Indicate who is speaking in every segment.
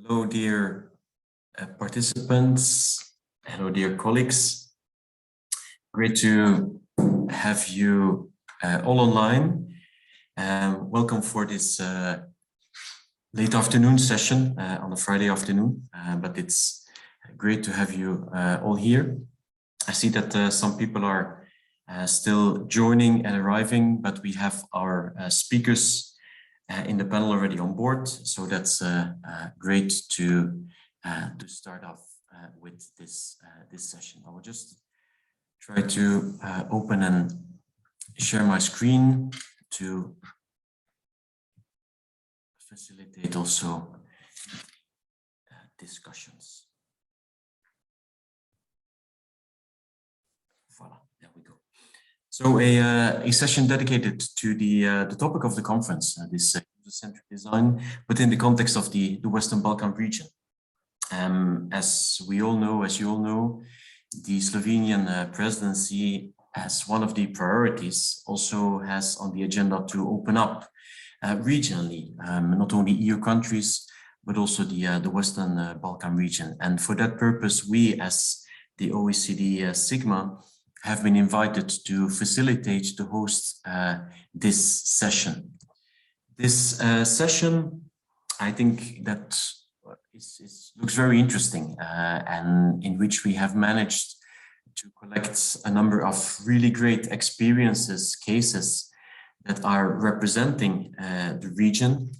Speaker 1: Hello, dear participants. Hello, dear colleagues. Great to have you all online. Welcome for this late afternoon session on a Friday afternoon, but it's great to have you all here. I see that some people are still joining and arriving, but we have our speakers in the panel already on board, so that's great to start off with this session. I will just try to open and share my screen to facilitate also discussions. Voila, there we go. So a session dedicated to the topic of the conference, this user-centric design, but in the context of the Western Balkan region. As you all know, the Slovenian presidency, as one of the priorities, also has on the agenda to open up regionally, not only EU countries, but also the Western Balkan region. And for that purpose, we as the OECD Sigma have been invited to facilitate, to host this session. This session, I think that looks very interesting, and in which we have managed to collect a number of really great experiences, cases that are representing the region.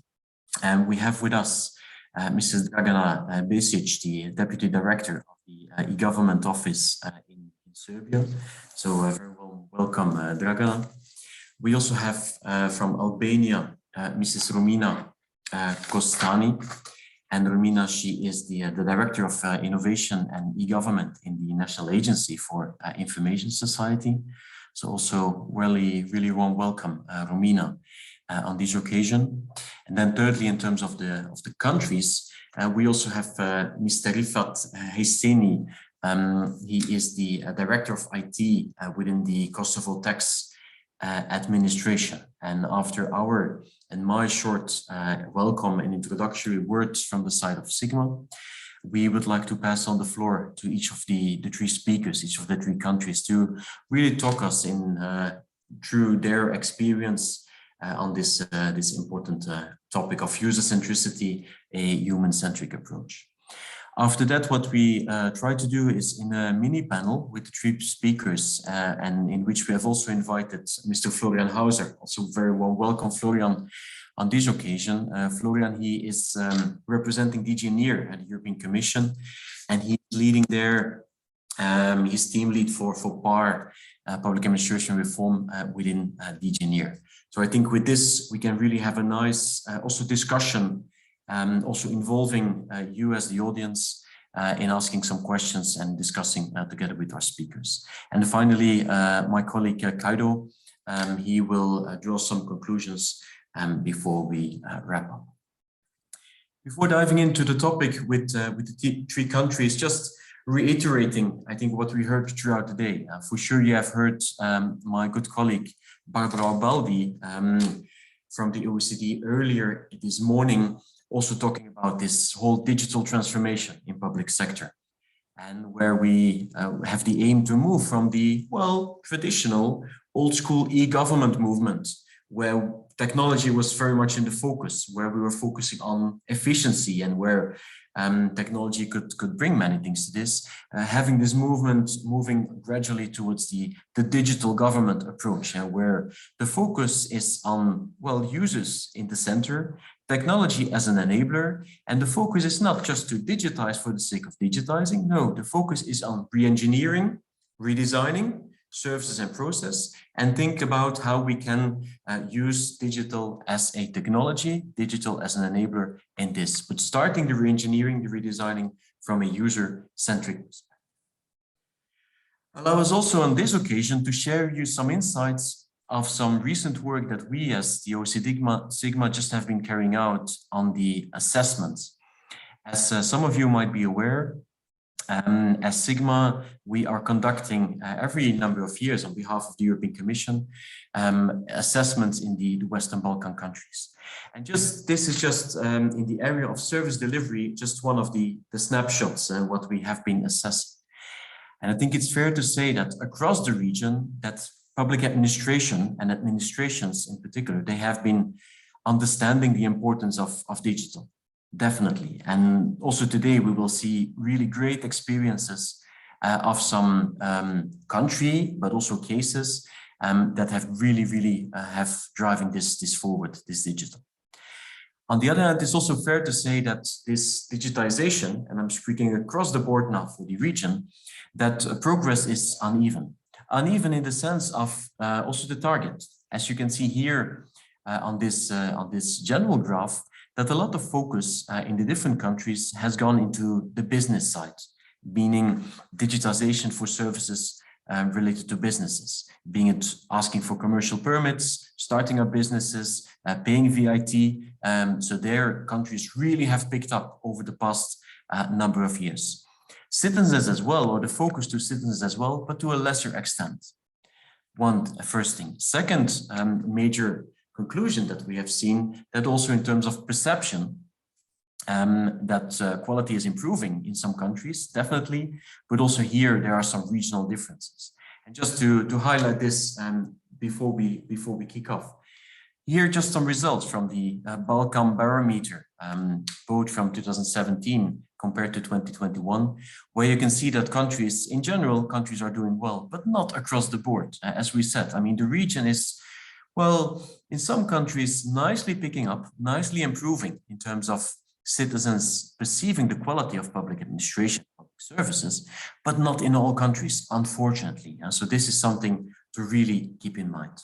Speaker 1: And we have with us Mrs. Dragana Besic, the Deputy Director of the e-Government Office in Serbia. So very warm welcome, Dragana. We also have from Albania, Mrs. Romina Kostani. And Romina, she is the Director of Innovation and e-Government in the National Agency for Information Society. So also really warm welcome, Romina, on this occasion. And then thirdly, in terms of the countries, we also have Mr. Rifat Heseni. He is the Director of IT within the Kosovo Tax Administration. And after our and my short welcome and introductory words from the side of Sigma, we would like to pass on the floor to each of the three speakers, each of the three countries, to really talk us in through their experience on this important topic of user centricity, a human-centric approach. After that, what we try to do is in a mini panel with the three speakers, and in which we have also invited Mr. Florian Hauser. Also very warm welcome, Florian, on this occasion. Florian, he is representing DG NEAR at the European Commission, and he's leading there his team lead for PAR, Public Administration Reform within DG NEAR. So I think with this, we can really have a nice also discussion, also involving you as the audience in asking some questions and discussing together with our speakers. And finally, my colleague Kaido, he will draw some conclusions before we wrap up. Before diving into the topic with the three countries, just reiterating, I think, what we heard throughout the day. For sure, you have heard my good colleague Barbara Baldi from the OECD earlier this morning, also talking about this whole digital transformation in public sector, and where we have the aim to move from the, well, traditional old school e-government movement, where technology was very much in the focus, where we were focusing on efficiency and where technology could bring many things to this, having this movement moving gradually towards the digital government approach, where the focus is on, well, users in the center, technology as an enabler, and the focus is not just to digitize for the sake of digitizing. No, the focus is on re-engineering, redesigning services and process, and think about how we can use digital as a technology, digital as an enabler in this, but starting the re-engineering, the redesigning from a user-centric perspective. Allow us also on this occasion to share you some insights of some recent work that we as the OECD Sigma just have been carrying out on the assessments. As some of you might be aware, as Sigma, we are conducting every number of years on behalf of the European Commission assessments in the Western Balkan countries. And this is just in the area of service delivery, just one of the snapshots, what we have been assessing. And I think it's fair to say that across the region, that public administration and administrations in particular, they have been understanding the importance of digital, definitely. And also today we will see really great experiences of some country, but also cases that have really have driving this forward, this digital. On the other hand, it's also fair to say that this digitization, and I'm speaking across the board now for the region, that progress is uneven. Uneven in the sense of also the target. As you can see here on this general graph, that a lot of focus in the different countries has gone into the business side, meaning digitization for services related to businesses, being it asking for commercial permits, starting up businesses, paying VAT. So their countries really have picked up over the past number of years. Citizens as well, or the focus to citizens as well, but to a lesser extent. First thing. Second major conclusion that we have seen, that also in terms of perception, that quality is improving in some countries, definitely, but also here there are some regional differences. And just to highlight this before we kick off, here just some results from the Balkan Barometer, both from 2017 compared to 2021, where you can see that countries, in general, countries are doing well, but not across the board. As we said, I mean, the region is, well, in some countries, nicely picking up, nicely improving in terms of citizens perceiving the quality of public administration, public services, but not in all countries, unfortunately. And so this is something to really keep in mind.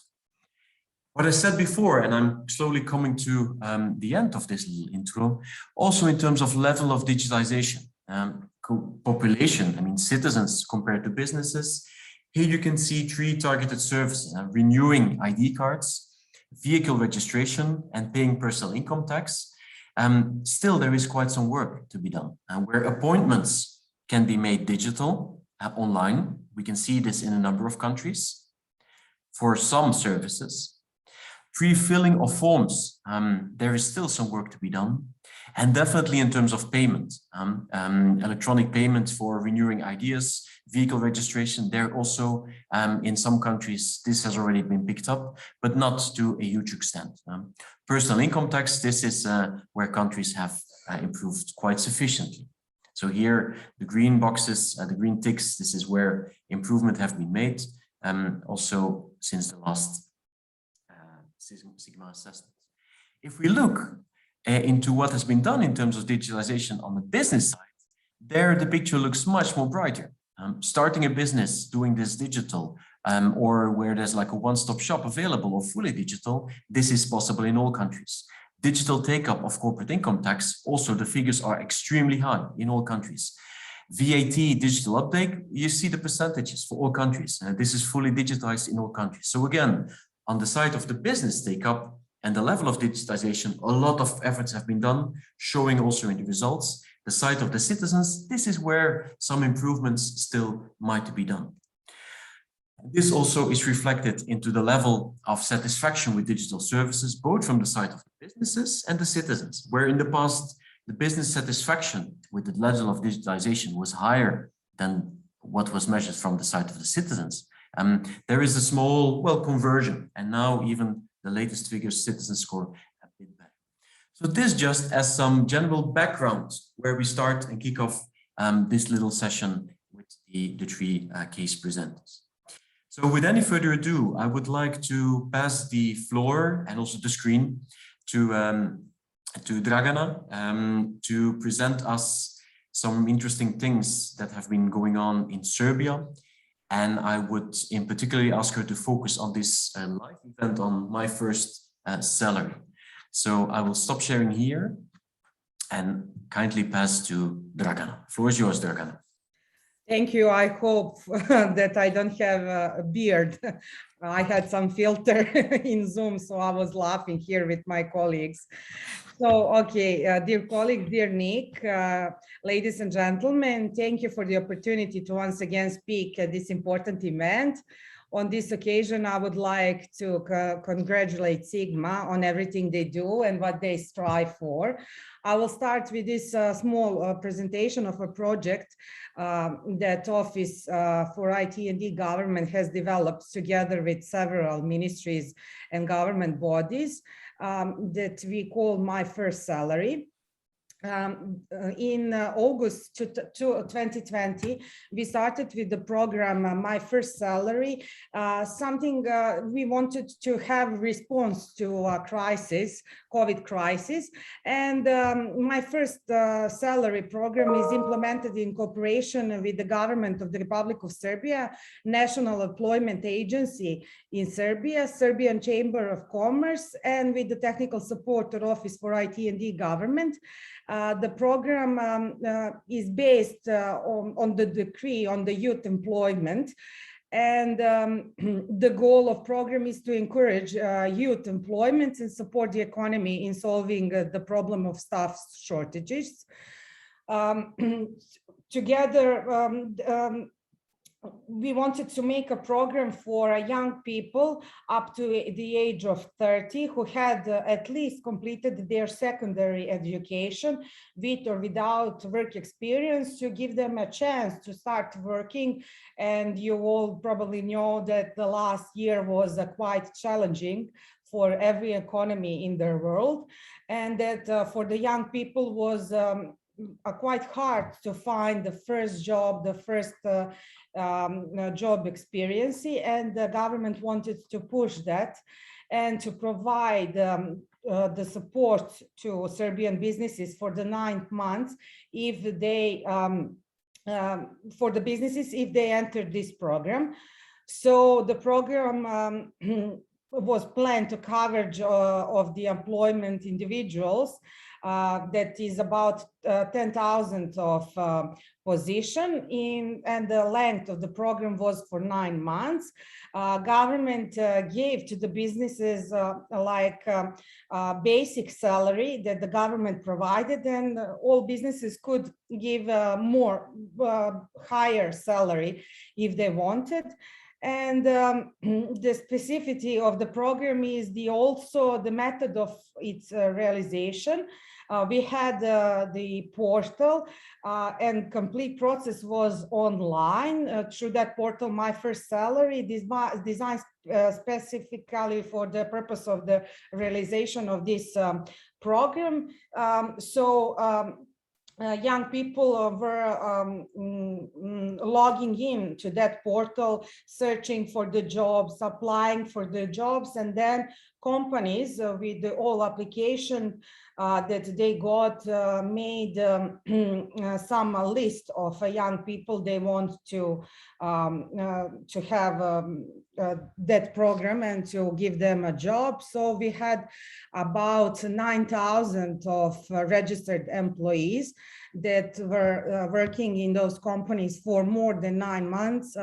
Speaker 1: What I said before, and I'm slowly coming to the end of this little intro, also in terms of level of digitalization, population, I mean citizens compared to businesses. Here you can see 3 targeted services: renewing ID cards, vehicle registration, and paying personal income tax. Still, there is quite some work to be done, where appointments can be made digital, online. We can see this in a number of countries. For some services, pre-filling of forms, there is still some work to be done. And definitely in terms of payment, electronic payments for renewing IDs, vehicle registration, there also in some countries, this has already been picked up, but not to a huge extent. Personal income tax, this is where countries have improved quite sufficiently. So here, the green boxes, the green ticks, this is where improvement have been made, also since the last Sigma assessment. If we look into what has been done in terms of digitalization on the business side, there the picture looks much more brighter. Starting a business, doing this digital, or where there's like a one-stop shop available or fully digital, this is possible in all countries. Digital take-up of corporate income tax, also the figures are extremely high in all countries. VAT digital uptake, you see the percentages for all countries. This is fully digitized in all countries. So again, on the side of the business take-up and the level of digitization, a lot of efforts have been done, showing also in the results. The side of the citizens, this is where some improvements still might be done. This also is reflected into the level of satisfaction with digital services, both from the side of the businesses and the citizens, where in the past, the business satisfaction with the level of digitalization was higher than what was measured from the side of the citizens. There is a small, well, conversion, and now even the latest figures, citizen score a bit better. So this just as some general background where we start and kick off this little session with the 3 case presenters. So with any further ado, I would like to pass the floor and also the screen to Dragana to present us some interesting things that have been going on in Serbia. And I would in particular ask her to focus on this live event on my first salary. So I will stop sharing here and kindly pass to Dragana. The floor is yours, Dragana.
Speaker 2: Thank you. I hope that I don't have a beard. I had some filter in Zoom, so I was laughing here with my colleagues. So, okay, dear colleague, dear Nick, ladies and gentlemen, thank you for the opportunity to once again speak at this important event on this occasion, I would like to congratulate Sigma on everything they do and what they strive for. I will start with this small presentation of a project that Office for IT and e-Government has developed together with several ministries and government bodies that we call My First Salary. In August 2020, we started with the program My First Salary, something we wanted to have response to a crisis, COVID crisis. And My First Salary program is implemented in cooperation with the government of the Republic of Serbia, National Employment Agency in Serbia, Serbian Chamber of Commerce, and with the technical support of Office for IT and e-Government. The program is based on the decree on the youth employment. And the goal of program is to encourage youth employment and support the economy in solving the problem of staff shortages. Together, we wanted to make a program for young people up to the age of 30 who had at least completed their secondary education with or without work experience, to give them a chance to start working. And you all probably know that the last year was quite challenging for every economy in the world, and that for the young people was quite hard to find the first job, the first job experience, and the government wanted to push that and to provide the support to Serbian businesses for the 9 months if they for the businesses if they entered this program. So the program was planned to coverage of the employment individuals. That is about 10,000 of position in, and the length of the program was for 9 months. Government gave to the businesses basic salary that the government provided, and all businesses could give more higher salary if they wanted. And the specificity of the program is also the method of its realization. We had the portal and complete process was online through that portal, My First Salary, designed specifically for the purpose of the realization of this program. Young people were logging in to that portal, searching for the jobs, applying for the jobs, and then companies with the all application that they got made some list of young people they want to have that program and to give them a job. So we had about 9,000 of registered employees that were working in those companies for more than 9 months,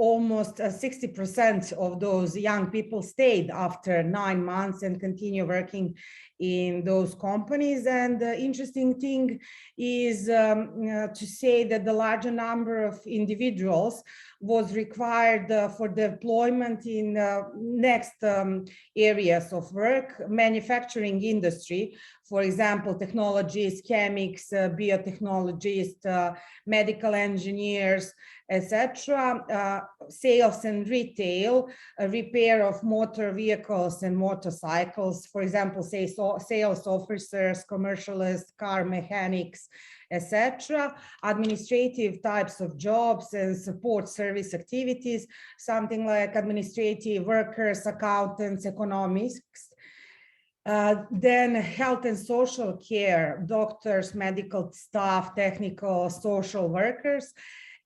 Speaker 2: almost 60% of those young people stayed after 9 months and continue working in those companies. And the interesting thing is to say that the larger number of individuals was required for deployment in next areas of work, manufacturing industry, for example, technologists, chemics, biotechnologists, medical engineers, etc., sales and retail, repair of motor vehicles and motorcycles, for example, say sales officers, commercialists, car mechanics, etc., administrative types of jobs and support service activities, something like administrative workers, accountants, economists. Then health and social care, doctors, medical staff, technical, social workers.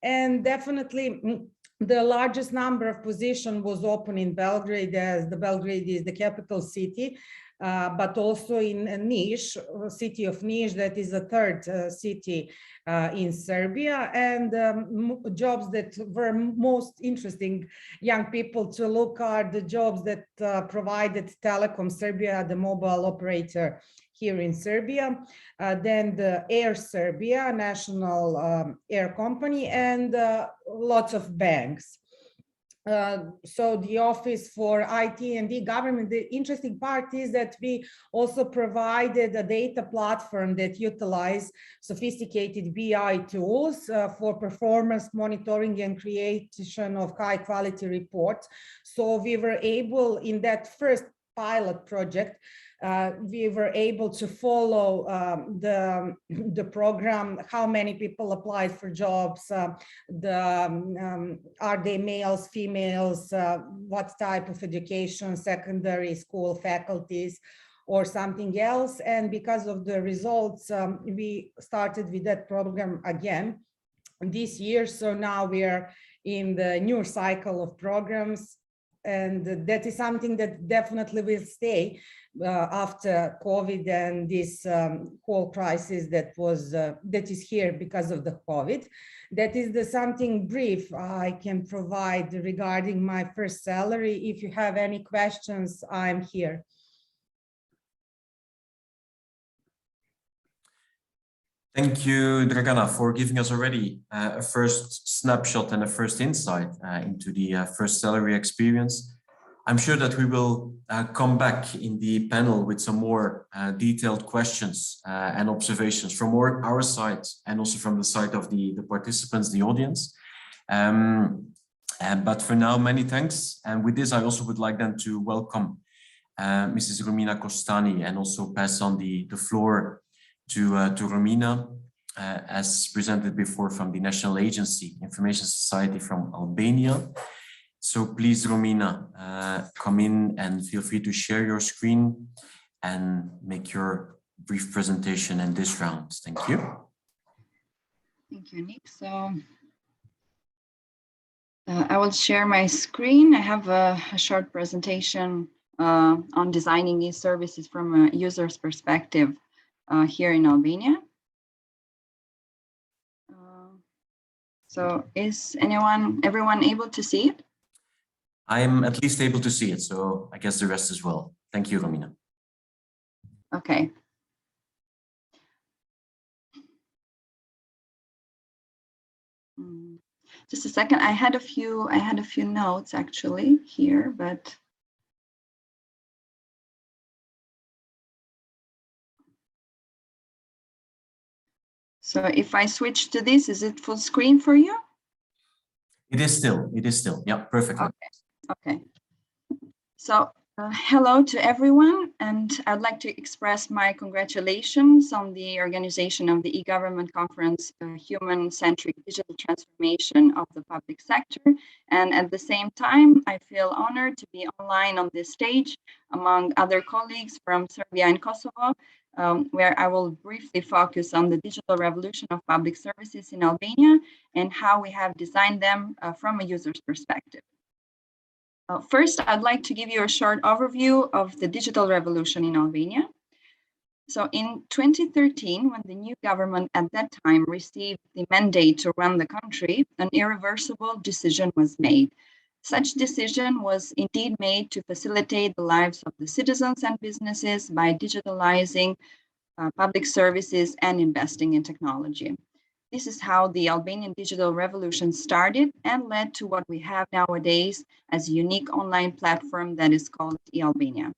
Speaker 2: And definitely the largest number of positions was open in Belgrade, as the Belgrade is the capital city but also in Niš, city of Niš, that is the third city in Serbia, and jobs that were most interesting young people to look are the jobs that provided Telekom Serbia, the mobile operator here in Serbia, then the Air Serbia, national air company, and lots of banks. So the Office for IT and e-Government, the interesting part is that we also provided a data platform that utilize sophisticated BI tools for performance monitoring and creation of high quality reports. So we were able, in that first pilot project, we were able to follow the program, how many people applied for jobs, are they males, females, what type of education, secondary school faculties, or something else. And because of the results, we started with that program again this year. So now we are in the new cycle of programs. And that is something that definitely will stay after COVID and this whole crisis that is here because of the COVID. That is the something brief I can provide regarding my first salary. If you have any questions, I'm here.
Speaker 1: Thank you, Dragana, for giving us already a first snapshot and a first insight into the first salary experience. I'm sure that we will come back in the panel with some more detailed questions and observations from our side and also from the side of the participants, the audience. But for now, many thanks. And with this, I also would like then to welcome Mrs. Romina Costani and also pass on the floor to Romina, as presented before from the National Agency Information Society from Albania. So please, Romina, come in and feel free to share your screen and make your brief presentation in this round. Thank you.
Speaker 3: Thank you, Nick. So I will share my screen. I have a short presentation on designing these services from a user's perspective here in Albania. So is everyone able to see it?
Speaker 1: I'm at least able to see it, so I guess the rest as well. Thank you, Romina.
Speaker 3: Okay. Just a second. I had a few notes actually here, but so if I switch to this, is it full screen for you?
Speaker 1: It is still. Yeah, perfect.
Speaker 3: Okay. So hello to everyone, and I'd like to express my congratulations on the organization of the e-government conference, Human-Centric Digital Transformation of the Public Sector. And at the same time, I feel honored to be online on this stage among other colleagues from Serbia and Kosovo, where I will briefly focus on the digital revolution of public services in Albania and how we have designed them from a user's perspective. First, I'd like to give you a short overview of the digital revolution in Albania. So in 2013, when the new government at that time received the mandate to run the country, an irreversible decision was made. Such decision was indeed made to facilitate the lives of the citizens and businesses by digitalizing public services and investing in technology. This is how the Albanian digital revolution started and led to what we have nowadays as a unique online platform that is called eAlbania.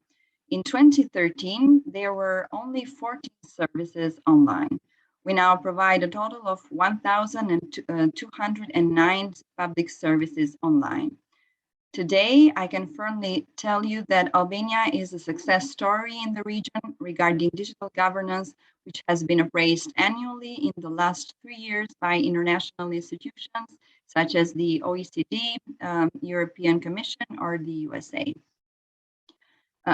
Speaker 3: In 2013, there were only 14 services online. We now provide a total of 1,209 public services online. Today, I can firmly tell you that Albania is a success story in the region regarding digital governance, which has been appraised annually in the last 3 years by international institutions such as the OECD, European Commission, or the USA.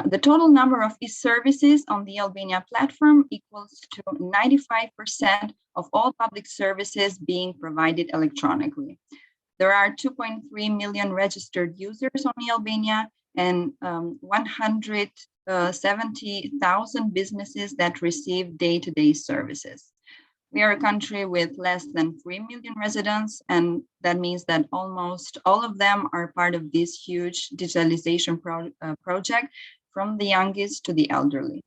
Speaker 3: The total number of e-services on the Albania platform equals to 95% of all public services being provided electronically. There are 2.3 million registered users on Albania and 100 70,000 businesses that receive day-to-day services. We are a country with less than 3 million residents, and that means that almost all of them are part of this huge digitalization project, from the youngest to the elderly.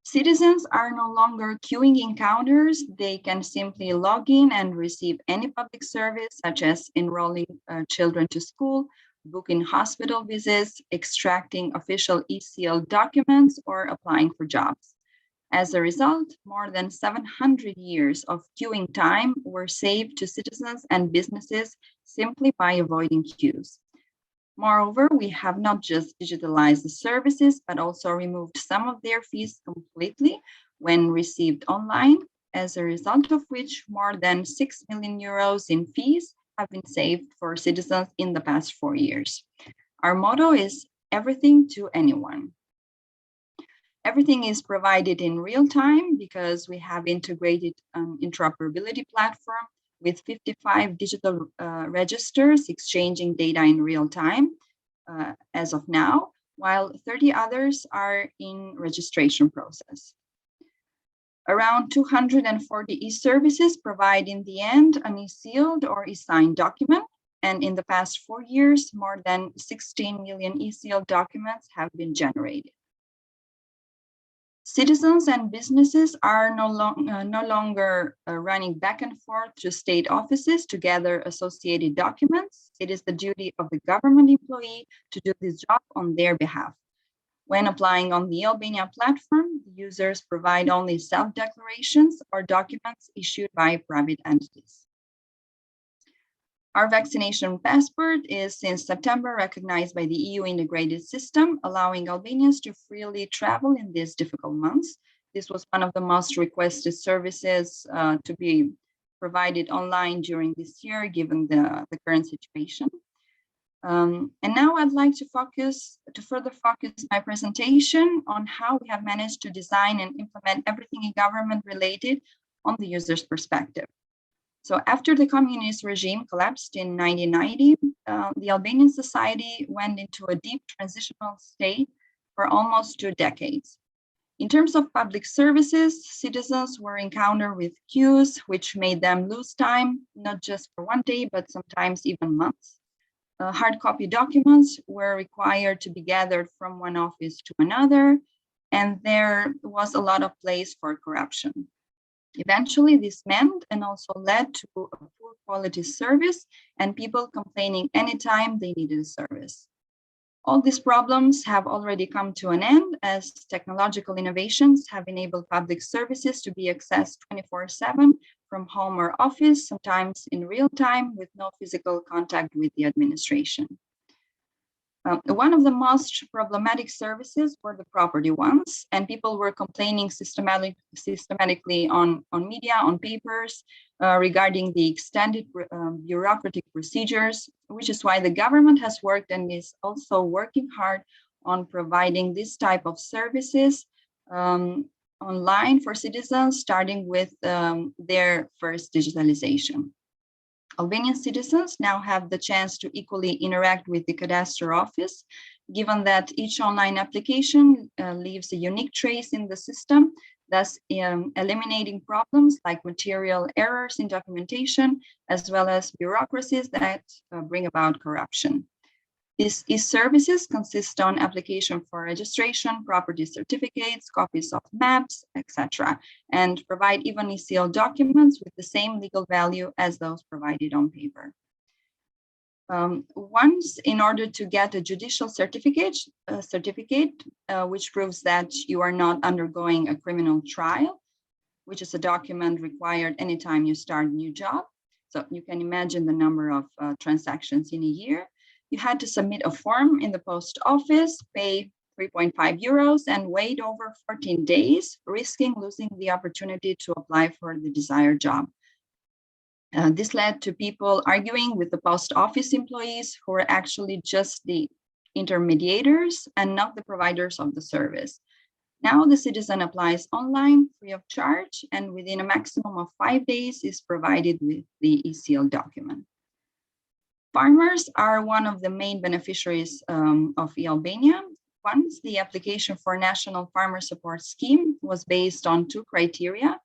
Speaker 3: Citizens are no longer queuing in counters. They can simply log in and receive any public service, such as enrolling children to school, booking hospital visits, extracting official ECL documents, or applying for jobs. As a result, more than 700 years of queuing time were saved to citizens and businesses simply by avoiding queues. Moreover, we have not just digitalized the services, but also removed some of their fees completely when received online, as a result of which more than 6 million euros in fees have been saved for citizens in the past 4 years. Our motto is everything to anyone. Everything is provided in real time because we have integrated an interoperability platform with 55 digital registers exchanging data in real time as of now, while 30 others are in registration process. Around 240 e-services provide in the end an e-sealed or e-signed document, and in the past 4 years, more than 16 million e-sealed documents have been generated. Citizens and businesses are no longer running back and forth to state offices to gather associated documents. It is the duty of the government employee to do this job on their behalf. When applying on the Albania platform, the users provide only self-declarations or documents issued by private entities. Our vaccination passport is since September recognized by the EU integrated system, allowing Albanians to freely travel in these difficult months. This was one of the most requested services to be provided online during this year, given the current situation. And now I'd like to further focus my presentation on how we have managed to design and implement everything in government related on the user's perspective. So after the communist regime collapsed in 1990, the Albanian society went into a deep transitional state for almost 2 decades. In terms of public services, citizens were encountered with queues, which made them lose time, not just for 1 day, but sometimes even months. Hard copy documents were required to be gathered from one office to another, and there was a lot of place for corruption. Eventually, this meant and also led to a poor quality service and people complaining anytime they needed a service. All these problems have already come to an end as technological innovations have enabled public services to be accessed 24/7 from home or office, sometimes in real time with no physical contact with the administration. One of the most problematic services were the property ones, and people were complaining systematically on media, on papers, regarding the extended bureaucratic procedures, which is why the government has worked and is also working hard on providing this type of services online for citizens, starting with their first digitalization. Albanian citizens now have the chance to equally interact with the cadastre office, given that each online application leaves a unique trace in the system, thus eliminating problems like material errors in documentation, as well as bureaucracies that bring about corruption. These services consist on application for registration, property certificates, copies of maps, etc., and provide even e-sealed documents with the same legal value as those provided on paper. Once, in order to get a judicial certificate, which proves that you are not undergoing a criminal trial, which is a document required anytime you start a new job. So you can imagine the number of transactions in a year. You had to submit a form in the post office, pay 3.5 euros, and wait over 14 days, risking losing the opportunity to apply for the desired job. This led to people arguing with the post office employees who were actually just the intermediators and not the providers of the service. Now the citizen applies online free of charge, and within a maximum of 5 days is provided with the e-sealed document. Farmers are one of the main beneficiaries of e-Albania. Once the application for National Farmer Support Scheme was based on two criteria.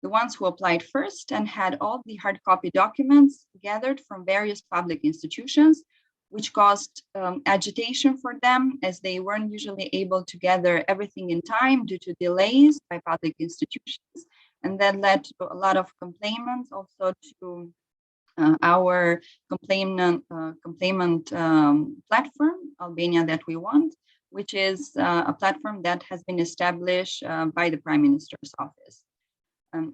Speaker 3: The ones who applied first and had all the hard copy documents gathered from various public institutions, which caused agitation for them as they weren't usually able to gather everything in time due to delays by public institutions. And that led to a lot of complaints also to our complainant platform, Albania That We Want, which is a platform that has been established by the Prime Minister's office.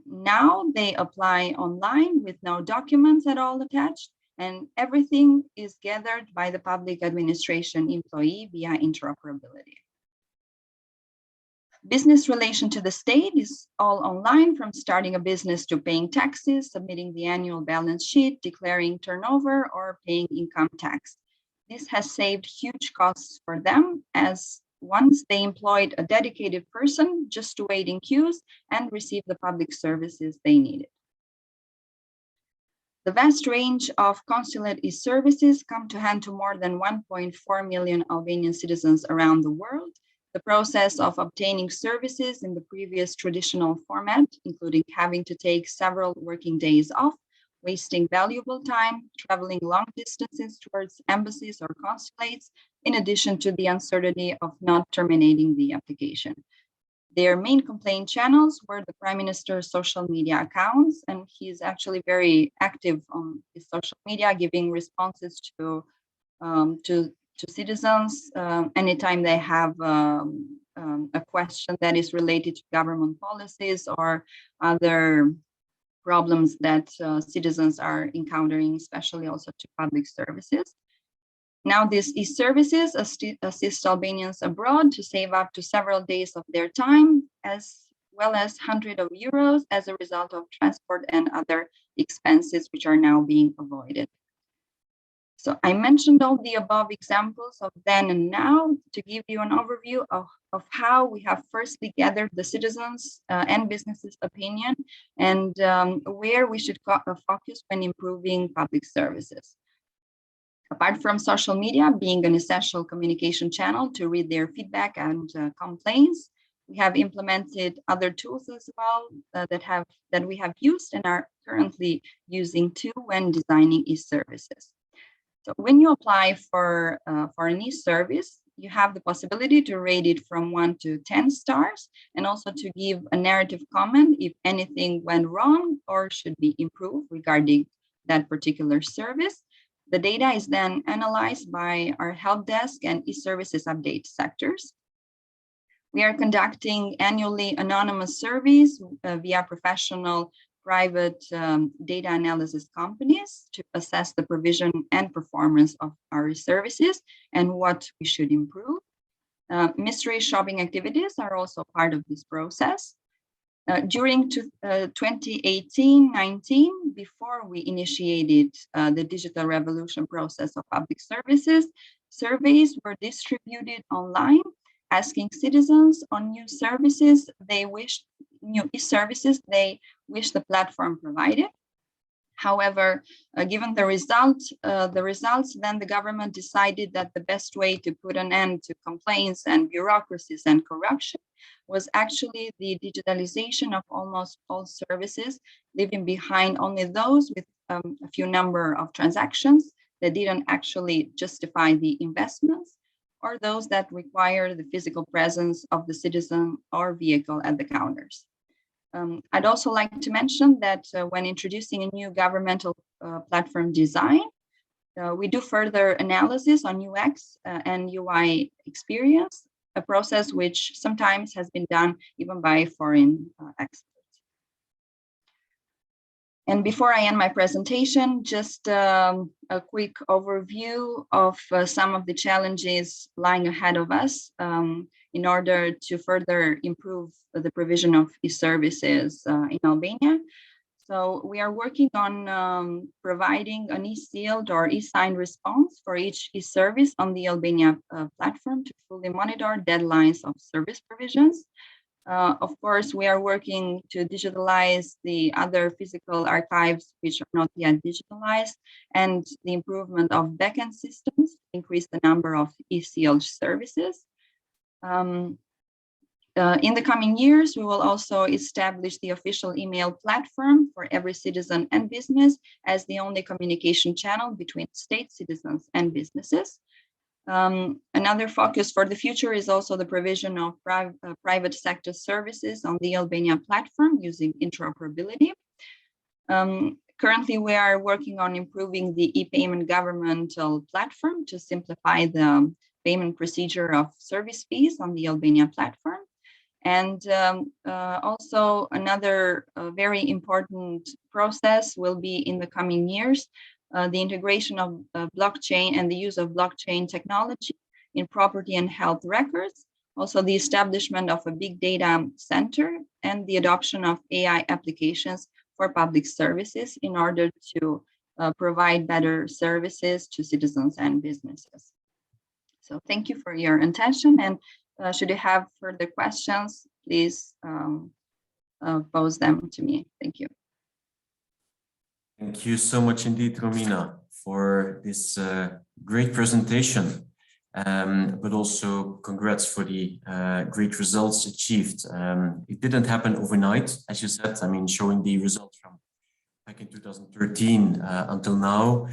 Speaker 3: Now they apply online with no documents at all attached, and everything is gathered by the public administration employee via interoperability. Business relation to the state is all online, from starting a business to paying taxes, submitting the annual balance sheet, declaring turnover, or paying income tax. This has saved huge costs for them, as once they employed a dedicated person just to wait in queues and receive the public services they needed. The vast range of consulate e-services come to hand to more than 1.4 million Albanian citizens around the world. The process of obtaining services in the previous traditional format, including having to take several working days off, wasting valuable time, traveling long distances towards embassies or consulates, in addition to the uncertainty of not terminating the application. Their main complaint channels were the Prime Minister's social media accounts, and he's actually very active on his social media, giving responses to citizens anytime they have a question that is related to government policies or other problems that citizens are encountering, especially also to public services. Now, these e-services assist Albanians abroad to save up to several days of their time, as well as hundreds of euros as a result of transport and other expenses, which are now being avoided. So I mentioned all the above examples of then and now to give you an overview of how we have firstly gathered the citizens and businesses' opinion and where we should focus when improving public services. Apart from social media being an essential communication channel to read their feedback and complaints, we have implemented other tools as well that we have used and are currently using too when designing e-services. So when you apply for an e-service, you have the possibility to rate it from 1 to 10 stars, and also to give a narrative comment if anything went wrong or should be improved regarding that particular service. The data is then analyzed by our help desk and e-services update sectors. We are conducting annually anonymous surveys via professional private data analysis companies to assess the provision and performance of our services and what we should improve. Mystery shopping activities are also part of this process. During 2018-19, before we initiated the digital revolution process of public services, surveys were distributed online, asking citizens on new e-services they wish the platform provided. However, given the results, then the government decided that the best way to put an end to complaints and bureaucracies and corruption was actually the digitalization of almost all services, leaving behind only those with a few number of transactions that didn't actually justify the investments, or those that require the physical presence of the citizen or vehicle at the counters. I'd also like to mention that when introducing a new governmental platform design, we do further analysis on UX and UI experience, a process which sometimes has been done even by foreign experts. And before I end my presentation, just a quick overview of some of the challenges lying ahead of us in order to further improve the provision of e-services in Albania. So we are working on providing an e-sealed or e-signed response for each e-service on the Albania platform to fully monitor deadlines of service provisions. Of course, we are working to digitalize the other physical archives which are not yet digitalized, and the improvement of backend systems to increase the number of e-sealed services. In the coming years, we will also establish the official email platform for every citizen and business as the only communication channel between state citizens and businesses. Another focus for the future is also the provision of private sector services on the Albania platform using interoperability. Currently, we are working on improving the e-payment governmental platform to simplify the payment procedure of service fees on the Albania platform. And also another very important process will be in the coming years, the integration of blockchain and the use of blockchain technology in property and health records, also the establishment of a big data center and the adoption of AI applications for public services in order to provide better services to citizens and businesses. So thank you for your attention, and should you have further questions, please pose them to me. Thank you.
Speaker 1: Thank you so much indeed, Romina, for this great presentation, but also congrats for the great results achieved. It didn't happen overnight, as you said, I mean, showing the results from back in 2013 until now,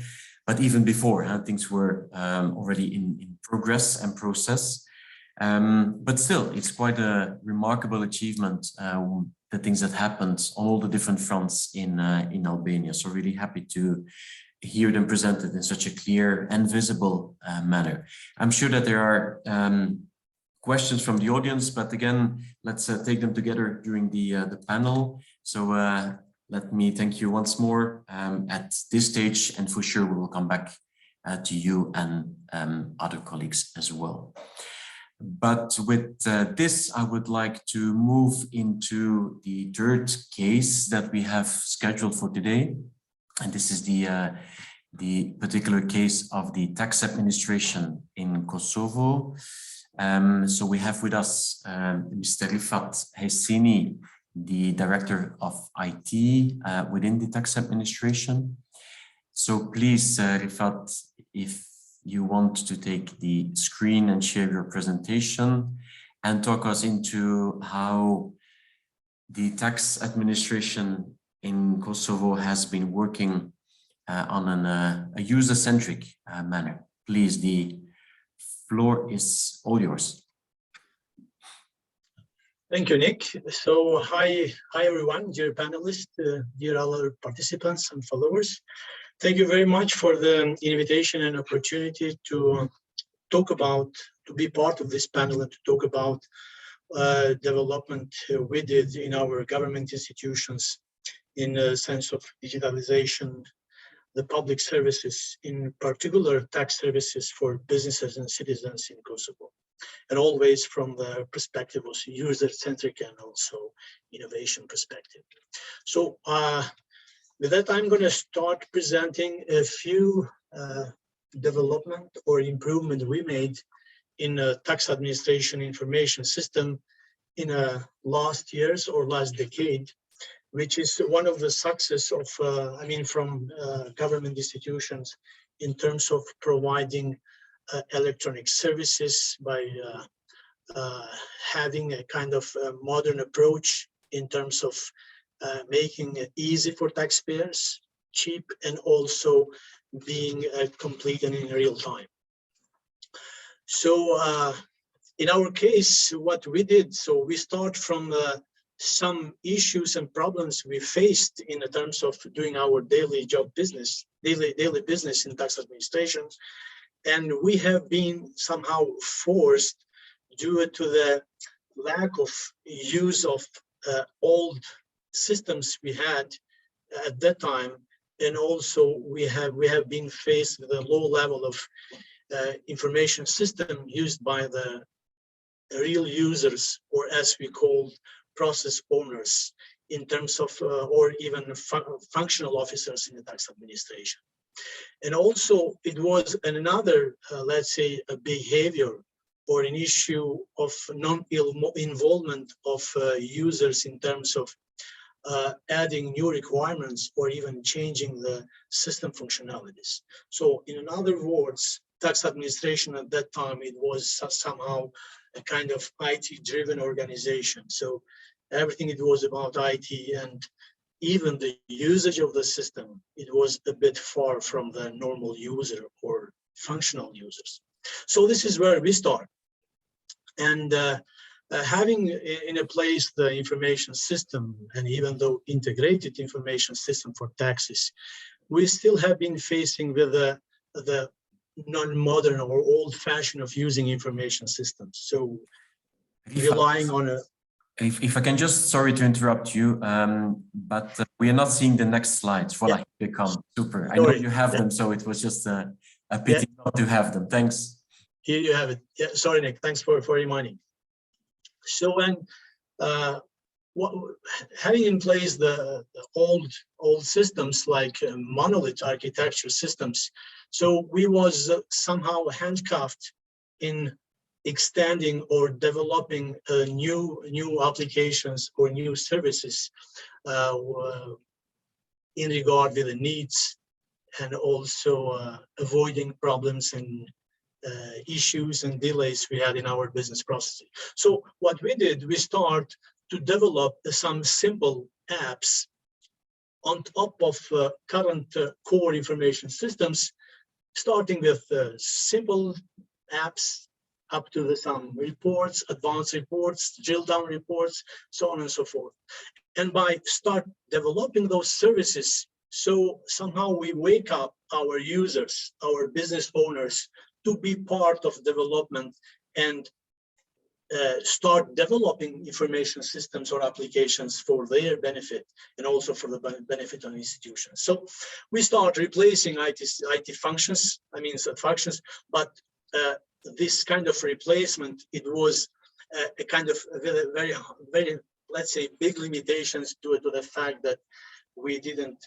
Speaker 1: but even before, things were already in progress and process. But still, it's quite a remarkable achievement, the things that happened on all the different fronts in Albania. So really happy to hear them presented in such a clear and visible manner. I'm sure that there are questions from the audience, but again, let's take them together during the panel. So let me thank you once more at this stage, and for sure we will come back to you and other colleagues as well. But with this, I would like to move into the third case that we have scheduled for today. And this is the particular case of the tax administration in Kosovo. So we have with us Mr. Rifat Hesini, the Director of IT within the tax administration. So please, Rifat, if you want to take the screen and share your presentation and talk us into how the tax administration in Kosovo has been working on a user-centric manner. Please, the floor is all yours.
Speaker 4: Thank you, Nick. So hi everyone, dear panelists, dear other participants and followers. Thank you very much for the invitation and opportunity to be part of this panel and to talk about development we did in our government institutions in the sense of digitalization, the public services, in particular tax services for businesses and citizens in Kosovo, and always from the perspective of user-centric and also innovation perspective. So with that, I'm going to start presenting a few development or improvement we made in a tax administration information system in last years or last decade, which is one of the success of, from government institutions in terms of providing electronic services by having a kind of modern approach in terms of making it easy for taxpayers, cheap, and also being complete and in real time. So in our case, what we did, so we start from some issues and problems we faced in terms of doing our daily business in tax administration. And we have been somehow forced due to the lack of use of old systems we had at that time, and also we have been faced with a low level of information system used by the real users, or as we call process owners, in terms of or even functional officers in the tax administration. And also it was another let's say a behavior or an issue of non-involvement of users in terms of adding new requirements or even changing the system functionalities. So in other words, tax administration at that time, it was somehow a kind of IT-driven organization. So everything it was about IT, and even the usage of the system, it was a bit far from the normal user or functional users. So this is where we start. And having in a place the information system, and even though integrated information system for taxes, we still have been facing with the non-modern or old-fashioned of using information systems. So relying on a...
Speaker 1: If I can just, sorry to interrupt you, but we are not seeing the next slides. Voilà, they come. Super. I know you have them, so it was just a pity not to have them. Thanks.
Speaker 4: Here you have it. Yeah, sorry, Nick. Thanks for reminding. So when having in place the old systems like monolith architecture systems, so we was somehow handcuffed in extending or developing new applications or new services in regard with the needs, and also avoiding problems and issues and delays we had in our business processing. So what we did, we start to develop some simple apps on top of current core information systems, starting with simple apps up to some reports, advanced reports, drill down reports, so on and so forth. And by start developing those services, so somehow we wake up our users, our business owners, to be part of development and start developing information systems or applications for their benefit and also for the benefit of institutions. So we start replacing IT functions, functions, but this kind of replacement, it was a kind of very, let's say, big limitations to the fact that we didn't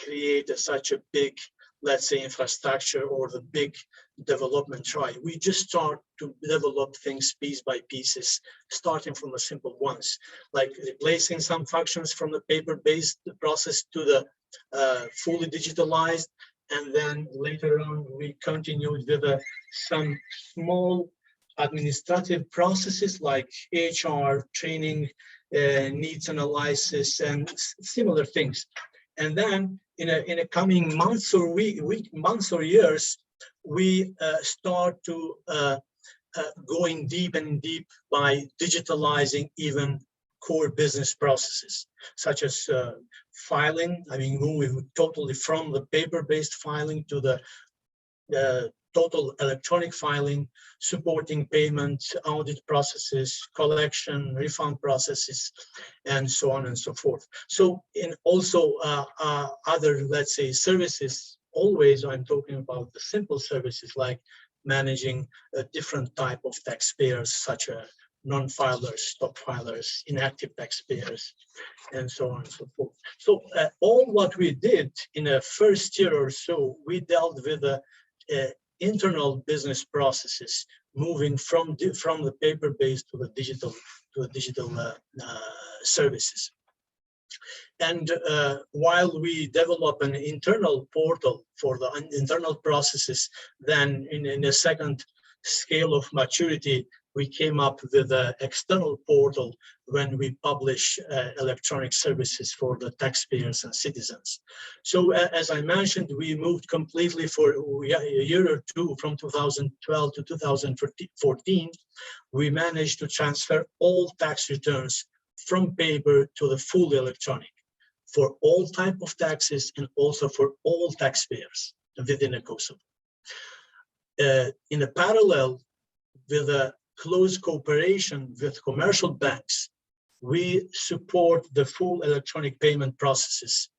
Speaker 4: create such a big, let's say, infrastructure or the big development try. We just start to develop things piece by pieces, starting from the simple ones, like replacing some functions from the paper-based process to the fully digitalized. And then later on, we continued with some small administrative processes like HR, training, needs analysis, and similar things. And then in a coming months or months or years, we start to going deep and deep by digitalizing even core business processes, such as filing. Moving totally from the paper-based filing to the total electronic filing, supporting payment, audit processes, collection, refund processes, and so on and so forth. So in also other, let's say, services, always I'm talking about the simple services like managing a different type of taxpayers, such as non-filers, stop filers, inactive taxpayers, and so on and so forth. So all what we did in a first year or so, we dealt with the internal business processes, moving from the paper-based to the digital services. And while we develop an internal portal for the internal processes, then in a second scale of maturity, we came up with an external portal when we publish electronic services for the taxpayers and citizens. So as I mentioned, we moved completely for a year or two, from 2012 to 2014. We managed to transfer all tax returns from paper to the fully electronic for all type of taxes and also for all taxpayers within Kosovo. In a parallel, with a close cooperation with commercial banks, we support the full electronic payment processes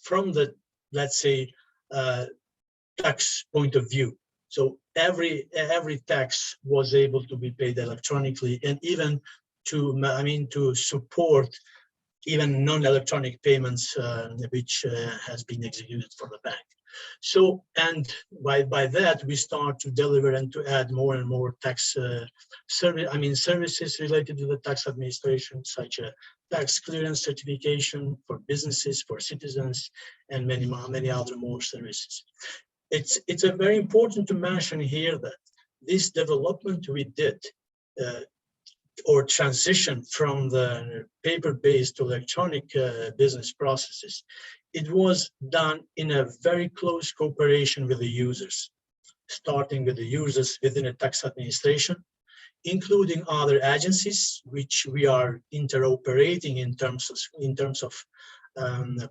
Speaker 4: from the, let's say, tax point of view. So every tax was able to be paid electronically, and even to support even non-electronic payments, which has been executed for the bank. So, and by that, we start to deliver and to add more and more tax services related to the tax administration, such as tax clearance certification for businesses, for citizens, and many other more services. It's very important to mention here that this development we did or transition from the paper-based to electronic business processes, it was done in a very close cooperation with the users, starting with the users within a tax administration, including other agencies which we are interoperating in terms of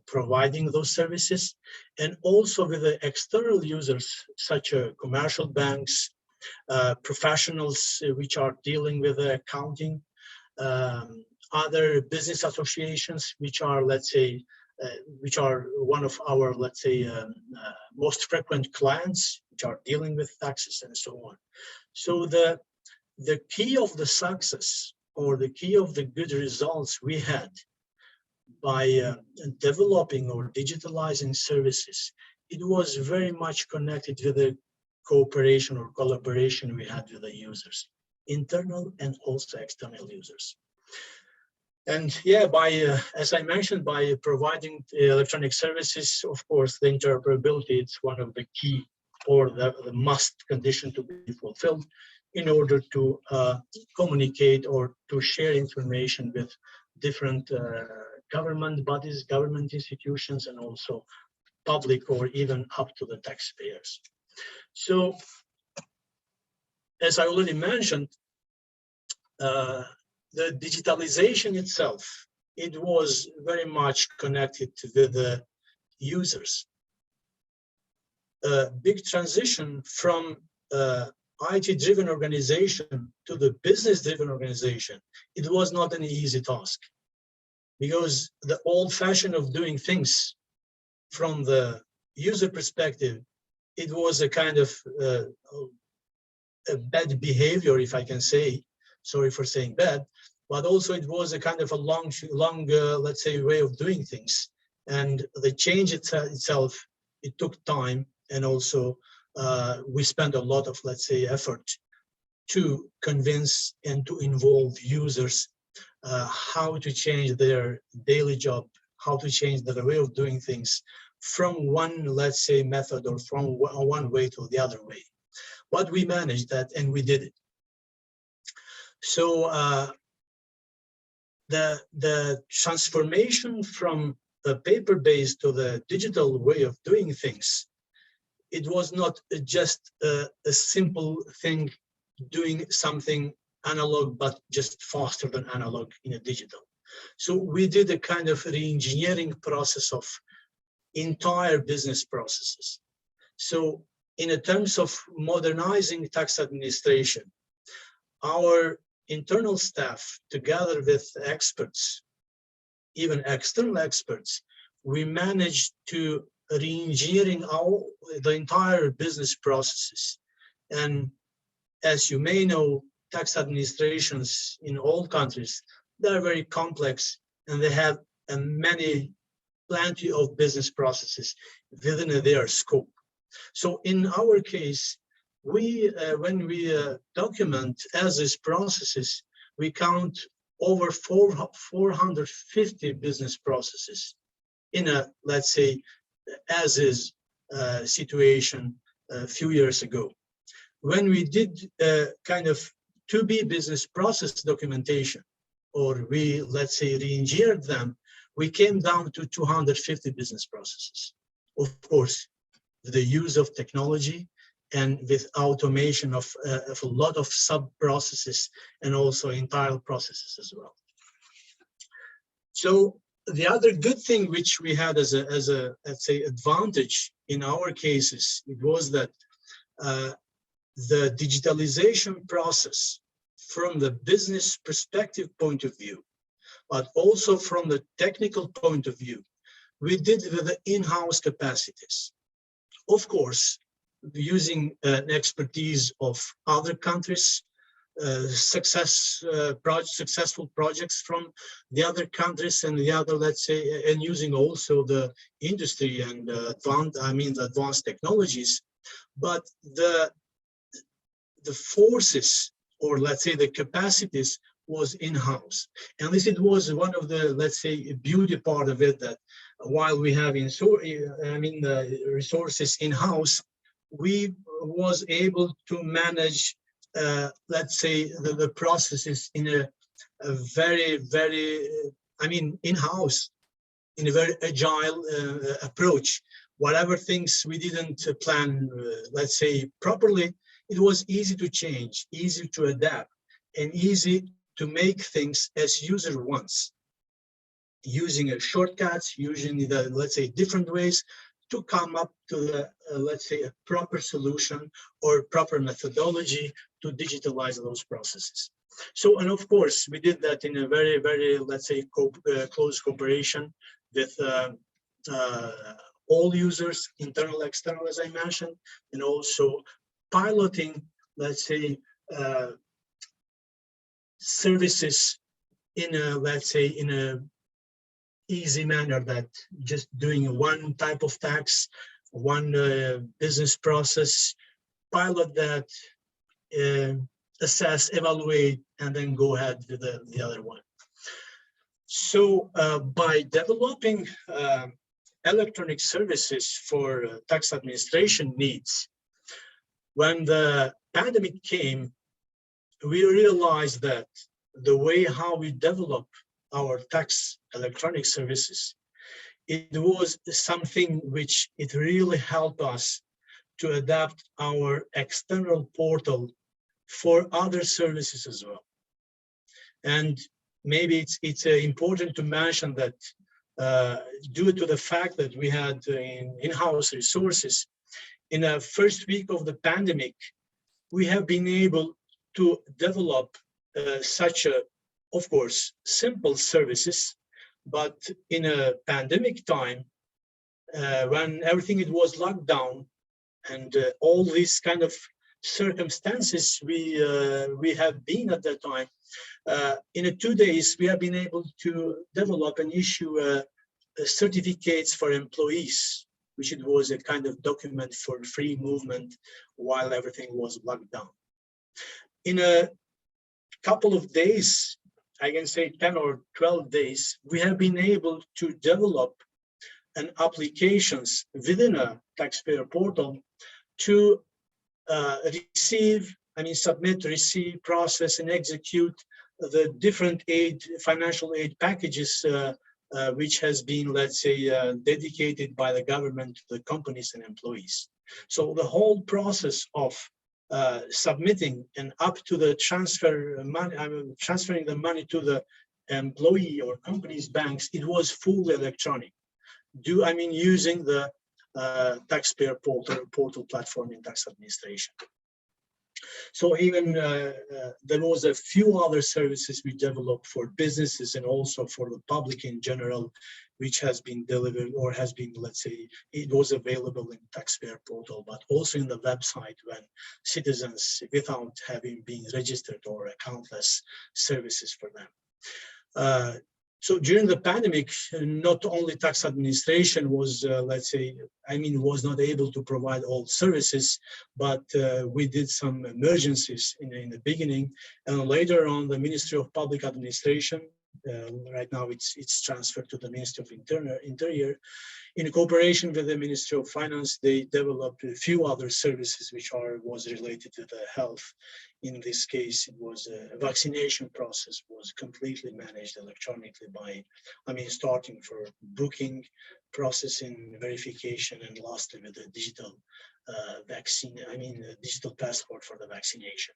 Speaker 4: providing those services, and also with the external users such as commercial banks, professionals which are dealing with accounting, other business associations which are, let's say, which are one of our, let's say, most frequent clients, which are dealing with taxes and so on. So the key of the success, or the key of the good results we had by developing or digitalizing services, it was very much connected with the cooperation or collaboration we had with the users, internal and also external users. And yeah, as I mentioned, by providing electronic services, of course, the interoperability is one of the key, or the must condition to be fulfilled in order to communicate or to share information with different government bodies, government institutions, and also public, or even up to the taxpayers. So, as I already mentioned, the digitalization itself, it was very much connected with the users. A big transition from IT-driven organization to the business-driven organization, it was not an easy task, because the old fashion of doing things from the user perspective, it was a kind of a bad behavior, if I can say, sorry for saying bad, but also it was a kind of a long, let's say, way of doing things. And the change itself, it took time, and also we spent a lot of, let's say, effort to convince and to involve users how to change their daily job, how to change their way of doing things from one, let's say, method, or from one way to the other way. But we managed that, and we did it. So the transformation from the paper-based to the digital way of doing things, it was not just a simple thing doing something analog, but just faster than analog in a digital. So we did a kind of re-engineering process of entire business processes. So in terms of modernizing tax administration, our internal staff, together with experts, even external experts, we managed to re-engineering the entire business processes. And as you may know, tax administrations in all countries, they're very complex, and they have plenty of business processes within their scope. So in our case, when we document as-is processes, we count over 450 business processes in a, let's say, as-is situation a few years ago. When we did kind of to-be business process documentation, or we, let's say, re-engineered them, we came down to 250 business processes. Of course, with the use of technology and with automation of a lot of sub-processes and also entire processes as well. So the other good thing which we had as a let's say, advantage in our cases, it was that the digitalization process from the business perspective point of view, but also from the technical point of view, we did with the in-house capacities. Of course, using an expertise of other countries, successful projects from the other countries and the other, let's say, and using also the industry and the advanced technologies. But the forces, or let's say the capacities, was in-house. And this, it was one of the, let's say, beauty part of it, that while we have the resources in-house, we was able to manage let's say, the processes in a very, very, I mean, in-house, in a very agile approach. Whatever things we didn't plan, let's say, properly, it was easy to change, easy to adapt, and easy to make things as user wants, using shortcuts, using the, let's say, different ways to come up to the, let's say, a proper solution or proper methodology to digitalize those processes. So, and of course, we did that in a very, very, let's say, close cooperation with all users, internal, external, as I mentioned, and also piloting, let's say, services in a, let's say, in a easy manner, that just doing one type of tax, one business process, pilot that, assess, evaluate, and then go ahead with the other one. So by developing electronic services for tax administration needs, when the pandemic came, we realized that the way how we develop our tax electronic services, it was something which it really helped us to adapt our external portal for other services as well. And maybe it's important to mention that due to the fact that we had in-house resources, in the first week of the pandemic, we have been able to develop such a, of course, simple services, but in a pandemic time, when everything it was locked down, and all these kind of circumstances we have been at that time, in 2 days we have been able to develop and issue certificates for employees, which it was a kind of document for free movement while everything was locked down. In a couple of days, I can say 10 or 12 days, we have been able to develop an applications within a taxpayer portal to receive, I mean, submit, receive, process, and execute the different aid, financial aid packages, which has been, let's say, dedicated by the government to the companies and employees. So the whole process of submitting and up to the transfer money, I mean, transferring the money to the employee or company's banks, it was fully electronic. Using the taxpayer portal platform in tax administration. So even there was a few other services we developed for businesses and also for the public in general, which has been delivered or has been, let's say, it was available in taxpayer portal, but also in the website when citizens, without having been registered or accountless services for them. So during the pandemic, not only tax administration was, was not able to provide all services, but we did some emergencies in the beginning, and later on the Ministry of Public Administration, right now it's transferred to the Ministry of Interior. In cooperation with the Ministry of Finance, they developed a few other services which was related to the health. In this case, it was a vaccination process was completely managed electronically by, starting for booking, processing, verification, and lastly with the digital vaccine, digital passport for the vaccination.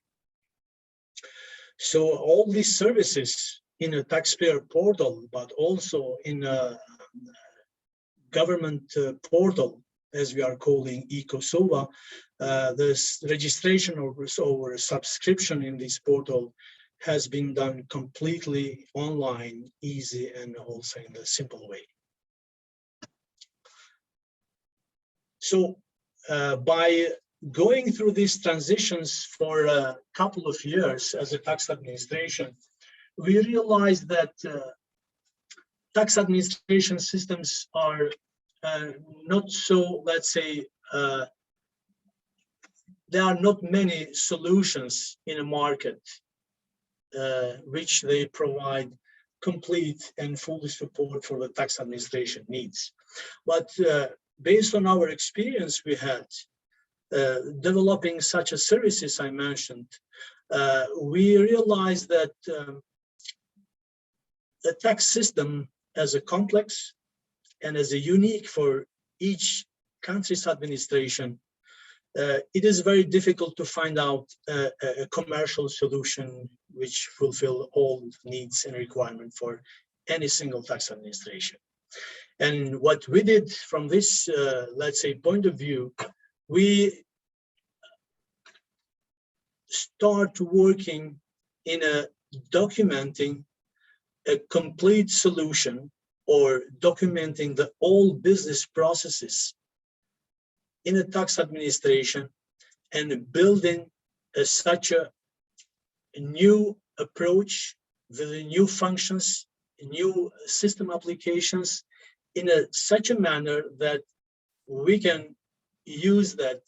Speaker 4: So all these services in a taxpayer portal, but also in a government portal, as we are calling EcoSOVA, this registration or subscription in this portal has been done completely online, easy, and also in a simple way. So by going through these transitions for a couple of years as a tax administration, we realized that tax administration systems are not so, let's say, there are not many solutions in a market which they provide complete and full support for the tax administration needs. But based on our experience we had, developing such a services I mentioned, we realized that the tax system as a complex and as a unique for each country's administration, it is very difficult to find out a commercial solution which fulfill all needs and requirements for any single tax administration. And what we did from this, let's say, point of view, we start working in a documenting a complete solution or documenting the all business processes in a tax administration and building such a new approach with the new functions, new system applications in such a manner that we can use that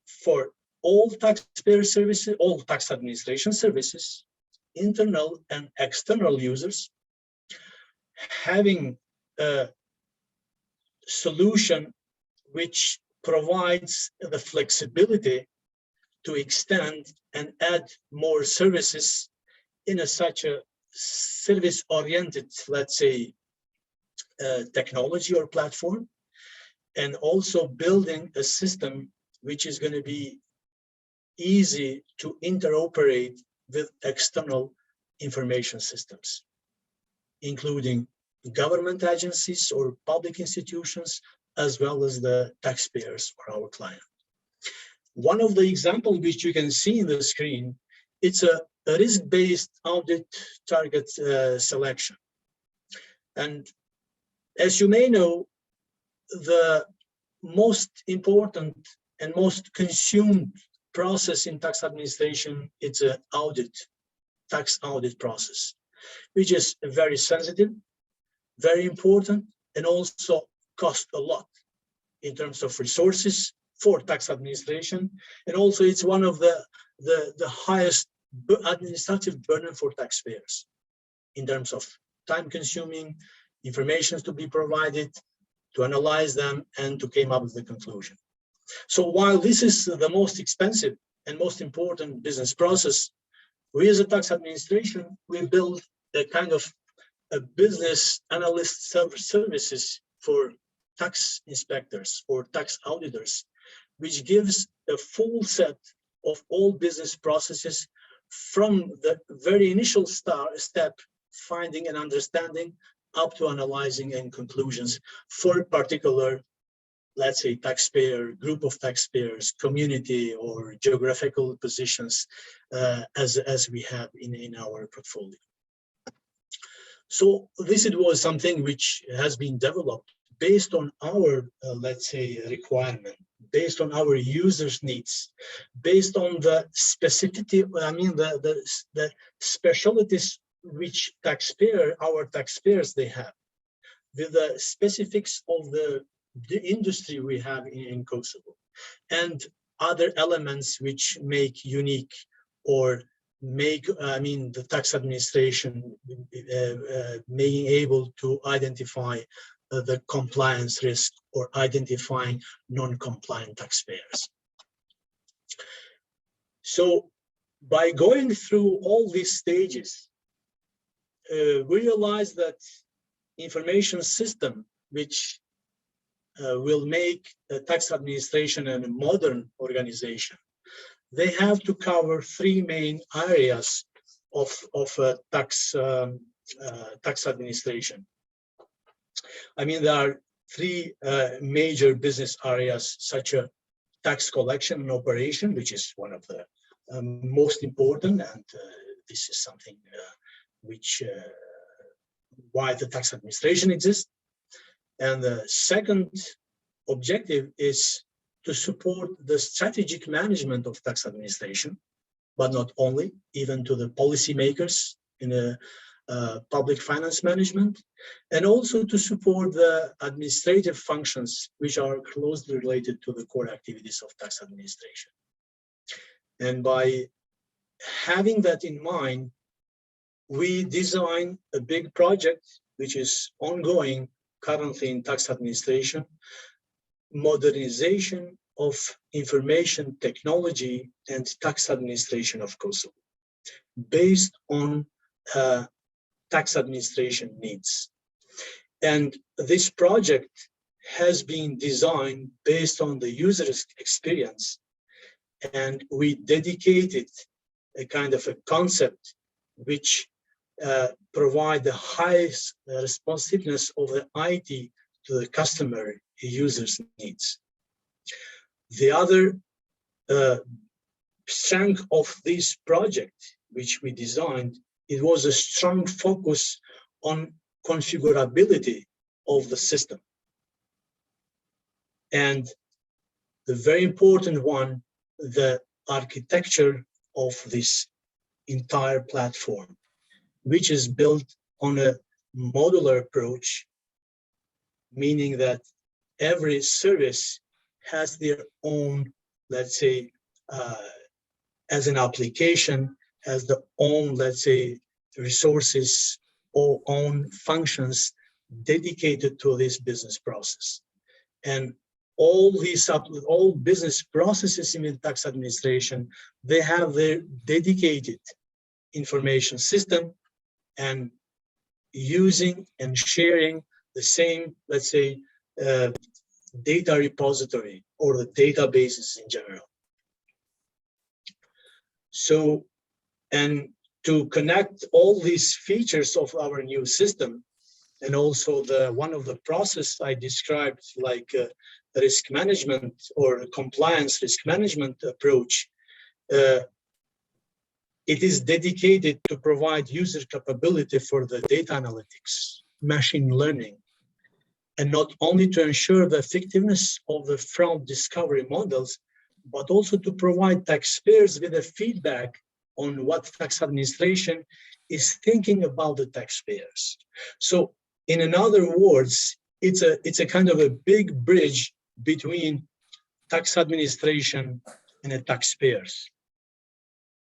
Speaker 4: for all taxpayer services, all tax administration services, internal and external users, having a solution which provides the flexibility to extend and add more services in such a service-oriented, let's say, technology or platform, and also building a system which is going to be easy to interoperate with external information systems, including government agencies or public institutions, as well as the taxpayers or our client. One of the examples which you can see in the screen, it's a risk-based audit target selection. And as you may know, the most important and most consumed process in tax administration, it's an audit, tax audit process, which is very sensitive, very important, and also cost a lot in terms of resources for tax administration. And also it's one of the highest administrative burden for taxpayers in terms of time consuming, information to be provided, to analyze them, and to come up with the conclusion. So while this is the most expensive and most important business process, we as a tax administration, we build a kind of a business analyst services for tax inspectors or tax auditors, which gives a full set of all business processes from the very initial step, finding and understanding, up to analyzing and conclusions for particular, let's say, taxpayer, group of taxpayers, community, or geographical positions, as we have in our portfolio. So this was something which has been developed based on our, let's say, requirement, based on our users' needs, based on the specificity, I mean, the specialties which our taxpayers, they have, with the specifics of the industry we have in Kosovo, and other elements which make unique or make, I mean, the tax administration being able to identify the compliance risk or identifying non-compliant taxpayers. So by going through all these stages, we realize that information system which will make the tax administration a modern organization, they have to cover three main areas of tax administration. I mean, there are three major business areas, such as tax collection and operation, which is one of the most important, and this is something which why the tax administration exists. And the second objective is to support the strategic management of tax administration, but not only, even to the policymakers in a public finance management, and also to support the administrative functions which are closely related to the core activities of tax administration. And by having that in mind, we design a big project which is ongoing currently in tax administration, modernization of Information Technology and Tax Administration of Kosovo, based on tax administration needs. And this project has been designed based on the user experience, and we dedicated a kind of a concept which provide the highest responsiveness of the IT to the customer users' needs. The other strength of this project, which we designed, it was a strong focus on configurability of the system. And the very important one, the architecture of this entire platform, which is built on a modular approach, meaning that every service has their own, let's say, as an application, has the own, let's say, resources or own functions dedicated to this business process. And all business processes in the tax administration, they have their dedicated information system, and using and sharing the same, let's say, data repository or the databases in general. So, and to connect all these features of our new system, and also one of the process I described, like risk management or compliance risk management approach, it is dedicated to provide user capability for the data analytics, machine learning, and not only to ensure the effectiveness of the fraud discovery models, but also to provide taxpayers with a feedback on what tax administration is thinking about the taxpayers. So in other words, it's a kind of a big bridge between tax administration and the taxpayers.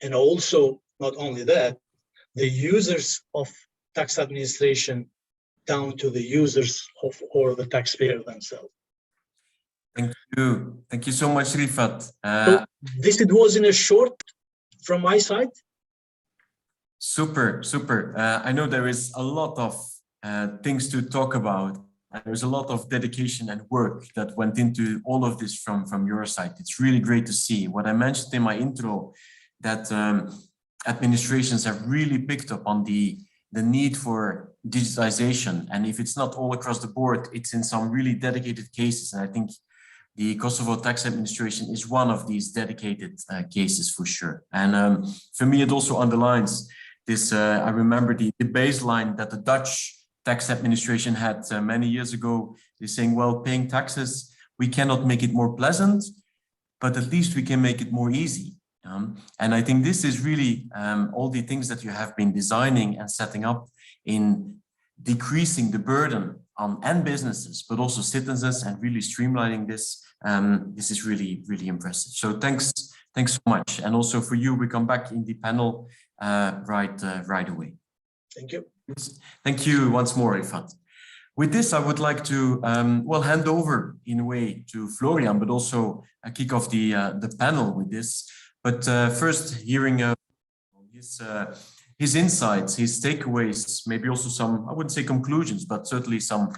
Speaker 4: And also, not only that, the users of tax administration down to the users of or the taxpayer themselves.
Speaker 1: Thank you. Thank you so much, Rifat.
Speaker 4: So this it was in a short from my side.
Speaker 1: Super, super. I know there is a lot of things to talk about. There's a lot of dedication and work that went into all of this from your side. It's really great to see. What I mentioned in my intro, that administrations have really picked up on the need for digitization. And if it's not all across the board, it's in some really dedicated cases. And I think the Kosovo Tax Administration is one of these dedicated cases for sure. And for me, it also underlines this, I remember the baseline that the Dutch tax administration had many years ago. They're saying, well, paying taxes, we cannot make it more pleasant, but at least we can make it more easy. And I think this is really all the things that you have been designing and setting up in decreasing the burden on end businesses, but also citizens, and really streamlining this. This is really, really impressive. So thanks so much. And also for you, we come back in the panel right away.
Speaker 4: Thank you.
Speaker 1: Thank you once more, Rifat. With this, I would like to well, hand over in a way to Florian, but also kick off the panel with this. But first, hearing his insights, his takeaways, maybe also some, I wouldn't say conclusions, but certainly some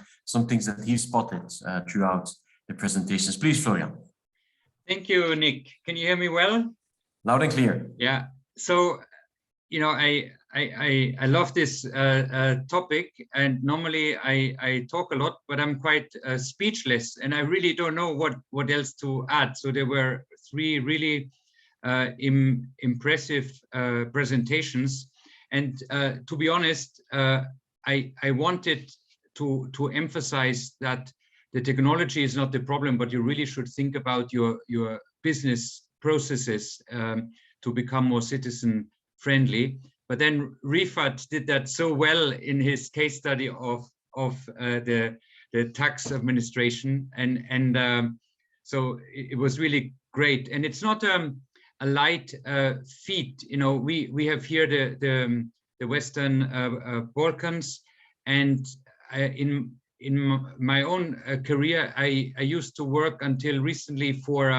Speaker 1: things that he spotted throughout the presentations. Please, Florian.
Speaker 5: Thank you, Nick. Can you hear me well?
Speaker 1: Loud and clear.
Speaker 5: Yeah. So, you know, I love this topic, and normally I talk a lot, but I'm quite speechless, and I really don't know what else to add. So there were three really impressive presentations, and to be honest, I wanted to emphasize that the technology is not the problem, but you really should think about your business processes to become more citizen friendly. But then Rifat did that so well in his case study of the tax administration, and so it was really great. And it's not a light feat. You know, we have here the Western Balkans, and my own career, I used to work until recently for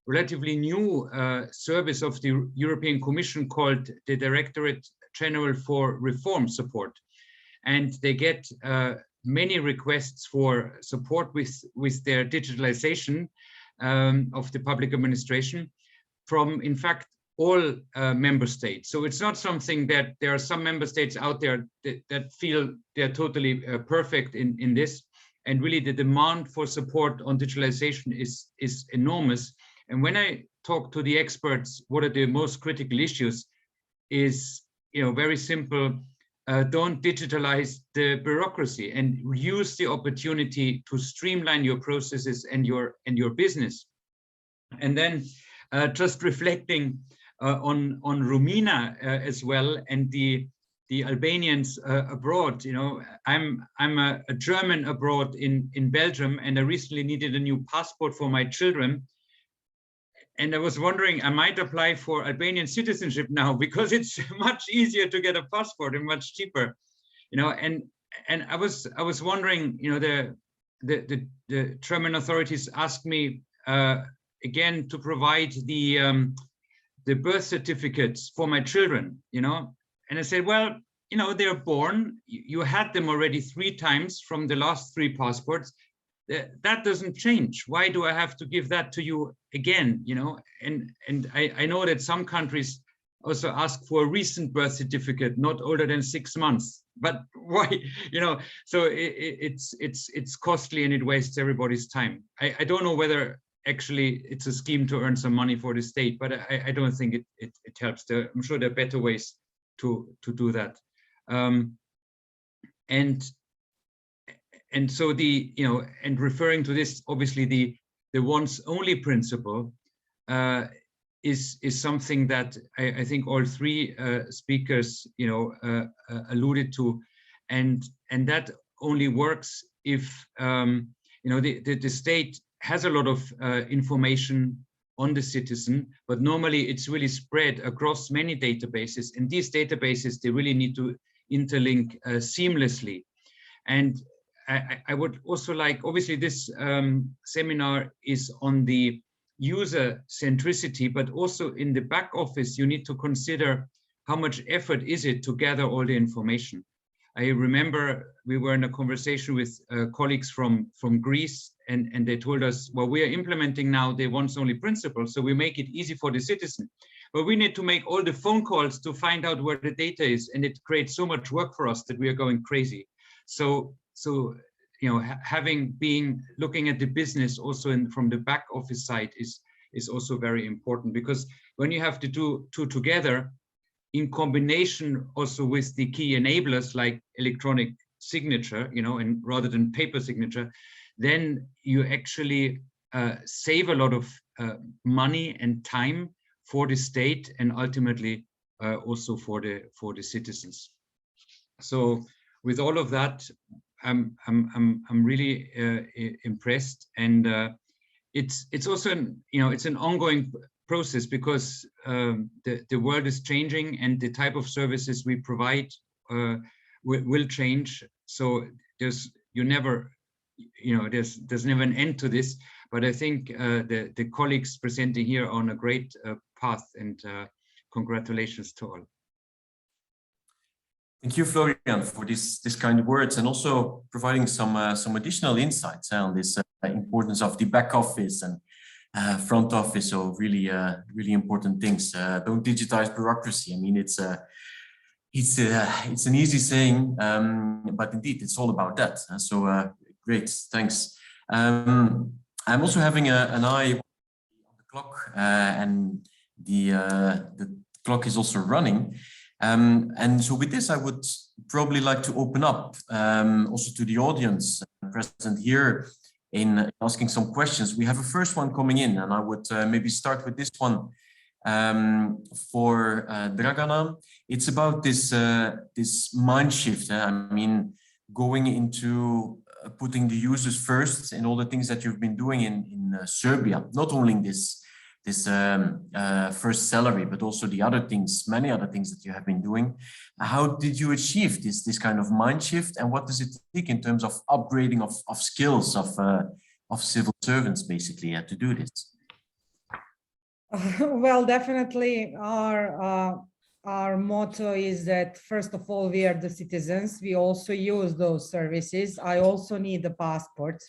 Speaker 5: relatively new service of the European Commission called the Directorate General for Reform Support. And they get many requests for support with their digitalization of the public administration from, in fact, all member states. So it's not something that there are some member states out there that feel they're totally perfect in this. And really the demand for support on digitalization is enormous. And when I talk to the experts, what are the most critical issues is, very simple. Don't digitalize the bureaucracy and use the opportunity to streamline your processes and your business. And then just reflecting on Romina as well, and the Albanians abroad. I'm a German abroad in Belgium, and I recently needed a new passport for my children. And I was wondering, I might apply for Albanian citizenship now because it's much easier to get a passport and much cheaper, And I was wondering, the German authorities asked me again to provide the birth certificates for my children, And I said, well, they're born. You had them already 3 times from the last 3 passports. That doesn't change. Why do I have to give that to you again? And I know that some countries also ask for a recent birth certificate, not older than 6 months. But why? So it's costly and it wastes everybody's time. I don't know whether actually it's a scheme to earn some money for the state, but I don't think it helps. I'm sure there are better ways to do that. And so and referring to this, obviously the once only principle is something that I think all 3 speakers alluded to, and that only works if the state has a lot of information on the citizen, but normally it's really spread across many databases, and these databases, they really need to interlink seamlessly. And I would also like, obviously this seminar is on the user centricity, but also in the back office, you need to consider how much effort is it to gather all the information. I remember we were in a conversation with colleagues from Greece, and they told us, well, we are implementing now the once only principle, so we make it easy for the citizen. But we need to make all the phone calls to find out where the data is, and it creates so much work for us that we are going crazy. So looking at the business also from the back office side is also very important, because when you have to do 2 together, in combination also with the key enablers like electronic signature, and rather than paper signature, then you actually save a lot of money and time for the state, and ultimately also for the citizens. So with all of that, I'm really impressed, and it's also it's an ongoing process, because the world is changing and the type of services we provide will change. So there's never an end to this. But I think the colleagues presenting here are on a great path, and congratulations to all.
Speaker 1: Thank you, Florian, for this kind of words, and also providing some additional insights on this importance of the back office and front office. So really important things. Don't digitize bureaucracy. I mean, it's an easy saying, but indeed, it's all about that. So great, thanks. I'm also having an eye on the clock, and the clock is also running. And so with this, I would probably like to open up also to the audience present here in asking some questions. We have a first one coming in, and I would maybe start with this one for Dragana. It's about this mind shift. I mean, going into putting the users first in all the things that you've been doing in Serbia, not only in this this first salary, but also the other things, many other things that you have been doing. How did you achieve this kind of mind shift, and what does it take in terms of upgrading of skills of civil servants, basically, to do this?
Speaker 2: Well, definitely our motto is that, first of all, we are the citizens. We also use those services. I also need a passport.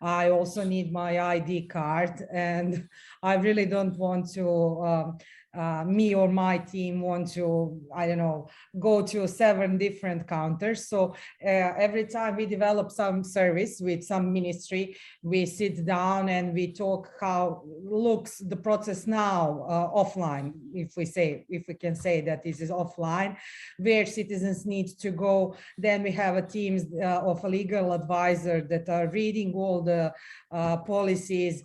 Speaker 2: I also need my ID card, and I really don't want to, me or my team want to, I don't know, go to 7 different counters. So every time we develop some service with some ministry, we sit down and we talk how looks the process now offline, if we can say that this is offline, where citizens need to go. Then we have a team of a legal advisor that are reading all the policies.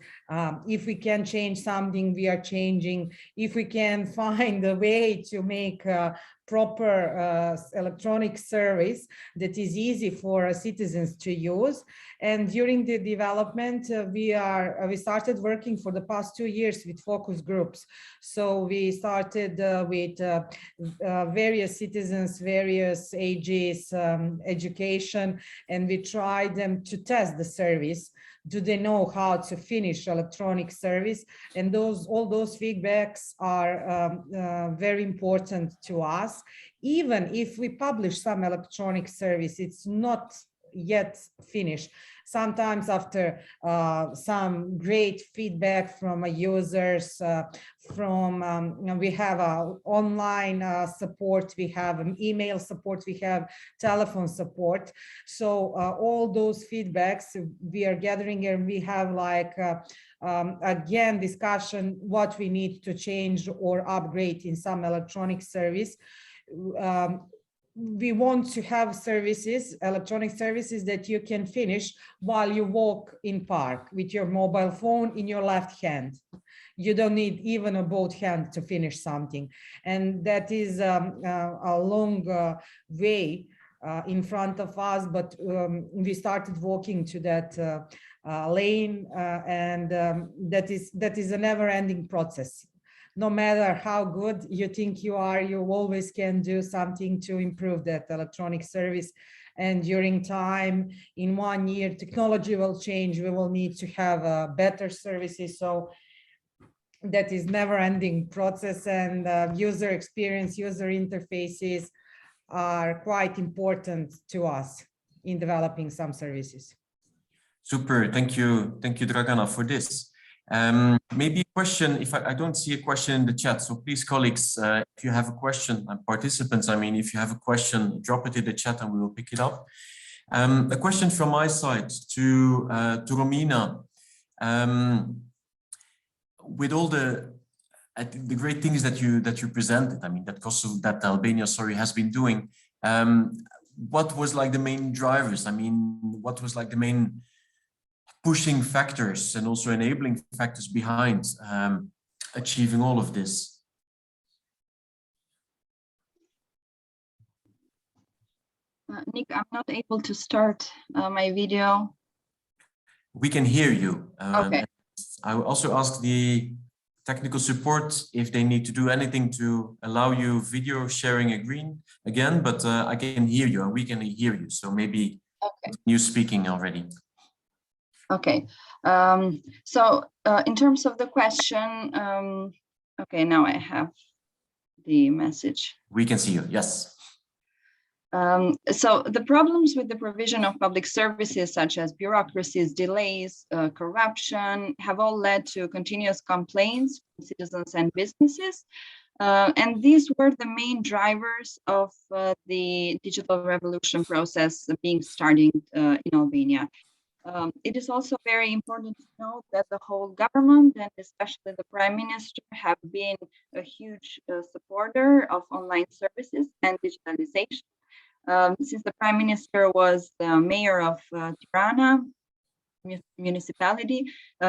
Speaker 2: If we can change something, we are changing. If we can find a way to make a proper electronic service that is easy for citizens to use. And during the development, we started working for the past 2 years with focus groups. So we started with various citizens, various ages, education, and we tried them to test the service. Do they know how to finish electronic service? And all those feedbacks are very important to us. Even if we publish some electronic service, it's not yet finished. Sometimes after some great feedback from users, we have online support, we have email support, we have telephone support. So all those feedbacks we are gathering, and we have like again discussion what we need to change or upgrade in some electronic service. We want to have services, electronic services, that you can finish while you walk in park with your mobile phone in your left hand. You don't need even a both hand to finish something. And that is a long way in front of us, but we started walking to that lane, and that is a never-ending process. No matter how good you think you are, you always can do something to improve that electronic service. And during time, in 1 year, technology will change. We will need to have better services. So that is never-ending process, and user experience, user interfaces are quite important to us in developing some services.
Speaker 1: Super, thank you, Dragana, for this. Maybe a question, if I don't see a question in the chat, so please, colleagues, if you have a question, and participants, I mean, if you have a question, drop it in the chat and we will pick it up. A question from my side to Romina. With all the great things that you presented, I mean, that Kosovo, that Albania, sorry, has been doing, what was like the main drivers? I mean, what was like the main pushing factors and also enabling factors behind achieving all of this?
Speaker 3: Nick, I'm not able to start my video.
Speaker 1: We can hear you.
Speaker 3: Okay.
Speaker 1: I will also ask the technical support if they need to do anything to allow you video sharing again, but I can hear you and we can hear you. So maybe you speaking already.
Speaker 3: Okay. So in terms of the question, okay, now I have the message.
Speaker 1: We can see you, yes.
Speaker 3: So the problems with the provision of public services, such as bureaucracies, delays, corruption, have all led to continuous complaints from citizens and businesses. And these were the main drivers of the digital revolution process being started in Albania. It is also very important to note that the whole government, and especially the Prime Minister, have been a huge supporter of online services and digitalization. Since the Prime Minister was the mayor of Tirana, municipality,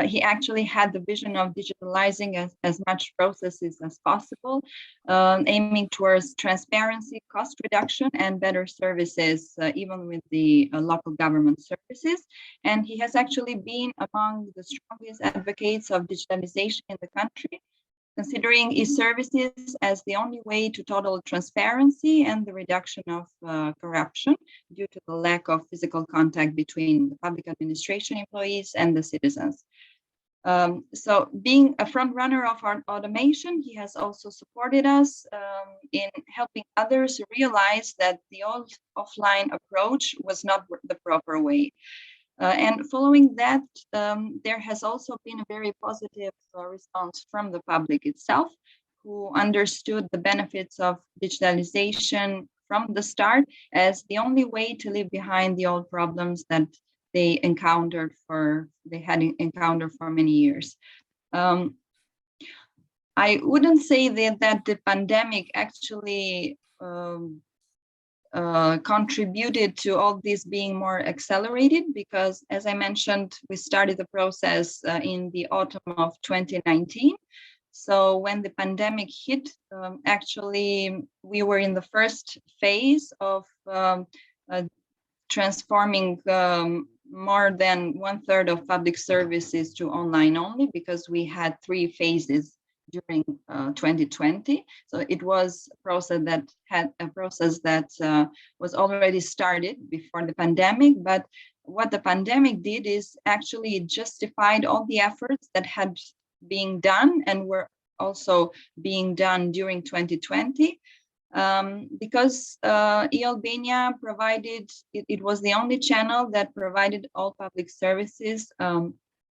Speaker 3: he actually had the vision of digitalizing as much processes as possible, aiming towards transparency, cost reduction, and better services, even with the local government services. And he has actually been among the strongest advocates of digitalization in the country, considering e-services as the only way to total transparency and the reduction of corruption due to the lack of physical contact between the public administration employees and the citizens. So being a front runner of our automation, he has also supported us in helping others realize that the old offline approach was not the proper way. And following that, there has also been a very positive response from the public itself, who understood the benefits of digitalization from the start as the only way to leave behind the old problems that they had encountered for many years. I wouldn't say that the pandemic actually contributed to all this being more accelerated, because, as I mentioned, we started the process in the autumn of 2019. So when the pandemic hit, actually, we were in the first phase of transforming more than 1/3 of public services to online only, because we had 3 phases during 2020. So it was a process that was already started before the pandemic. But what the pandemic did is actually justified all the efforts that had been done and were also being done during 2020. Because e-Albania provided, it was the only channel that provided all public services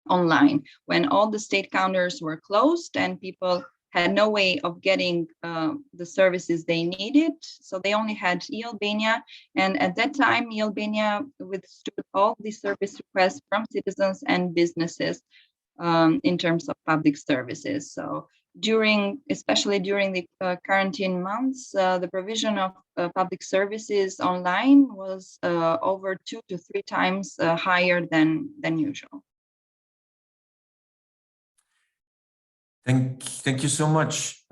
Speaker 3: online when all the state counters were closed and people had no way of getting the services they needed. So they only had e-Albania. And at that time, e-Albania withstood all the service requests from citizens and businesses in terms of public services. So especially during the quarantine months, the provision of public services online was over 2 to 3 times higher than usual.
Speaker 1: Thank you so much,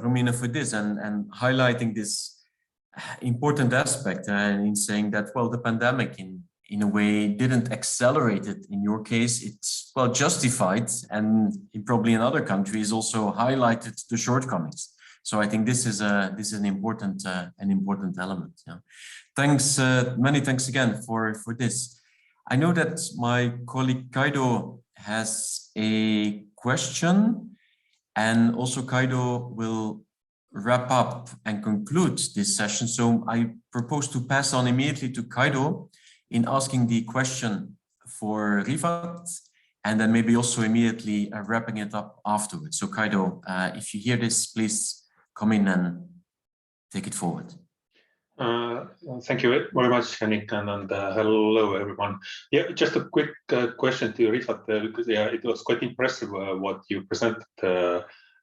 Speaker 1: Romina, for this and highlighting this important aspect in saying that, well, the pandemic in a way didn't accelerate it. In your case, it's well justified, and probably in other countries also highlighted the shortcomings. So I think this is an important element. Yeah. Thanks, many thanks again for this. I know that my colleague Kaido has a question. And also Kaido will wrap up and conclude this session. So I propose to pass on immediately to Kaido in asking the question for Rifat, and then maybe also immediately wrapping it up afterwards. So Kaido, if you hear this, please come in and take it forward.
Speaker 6: Thank you very much, Henrik, and hello everyone. Yeah, just a quick question to Rifat, because yeah, it was quite impressive what you presented.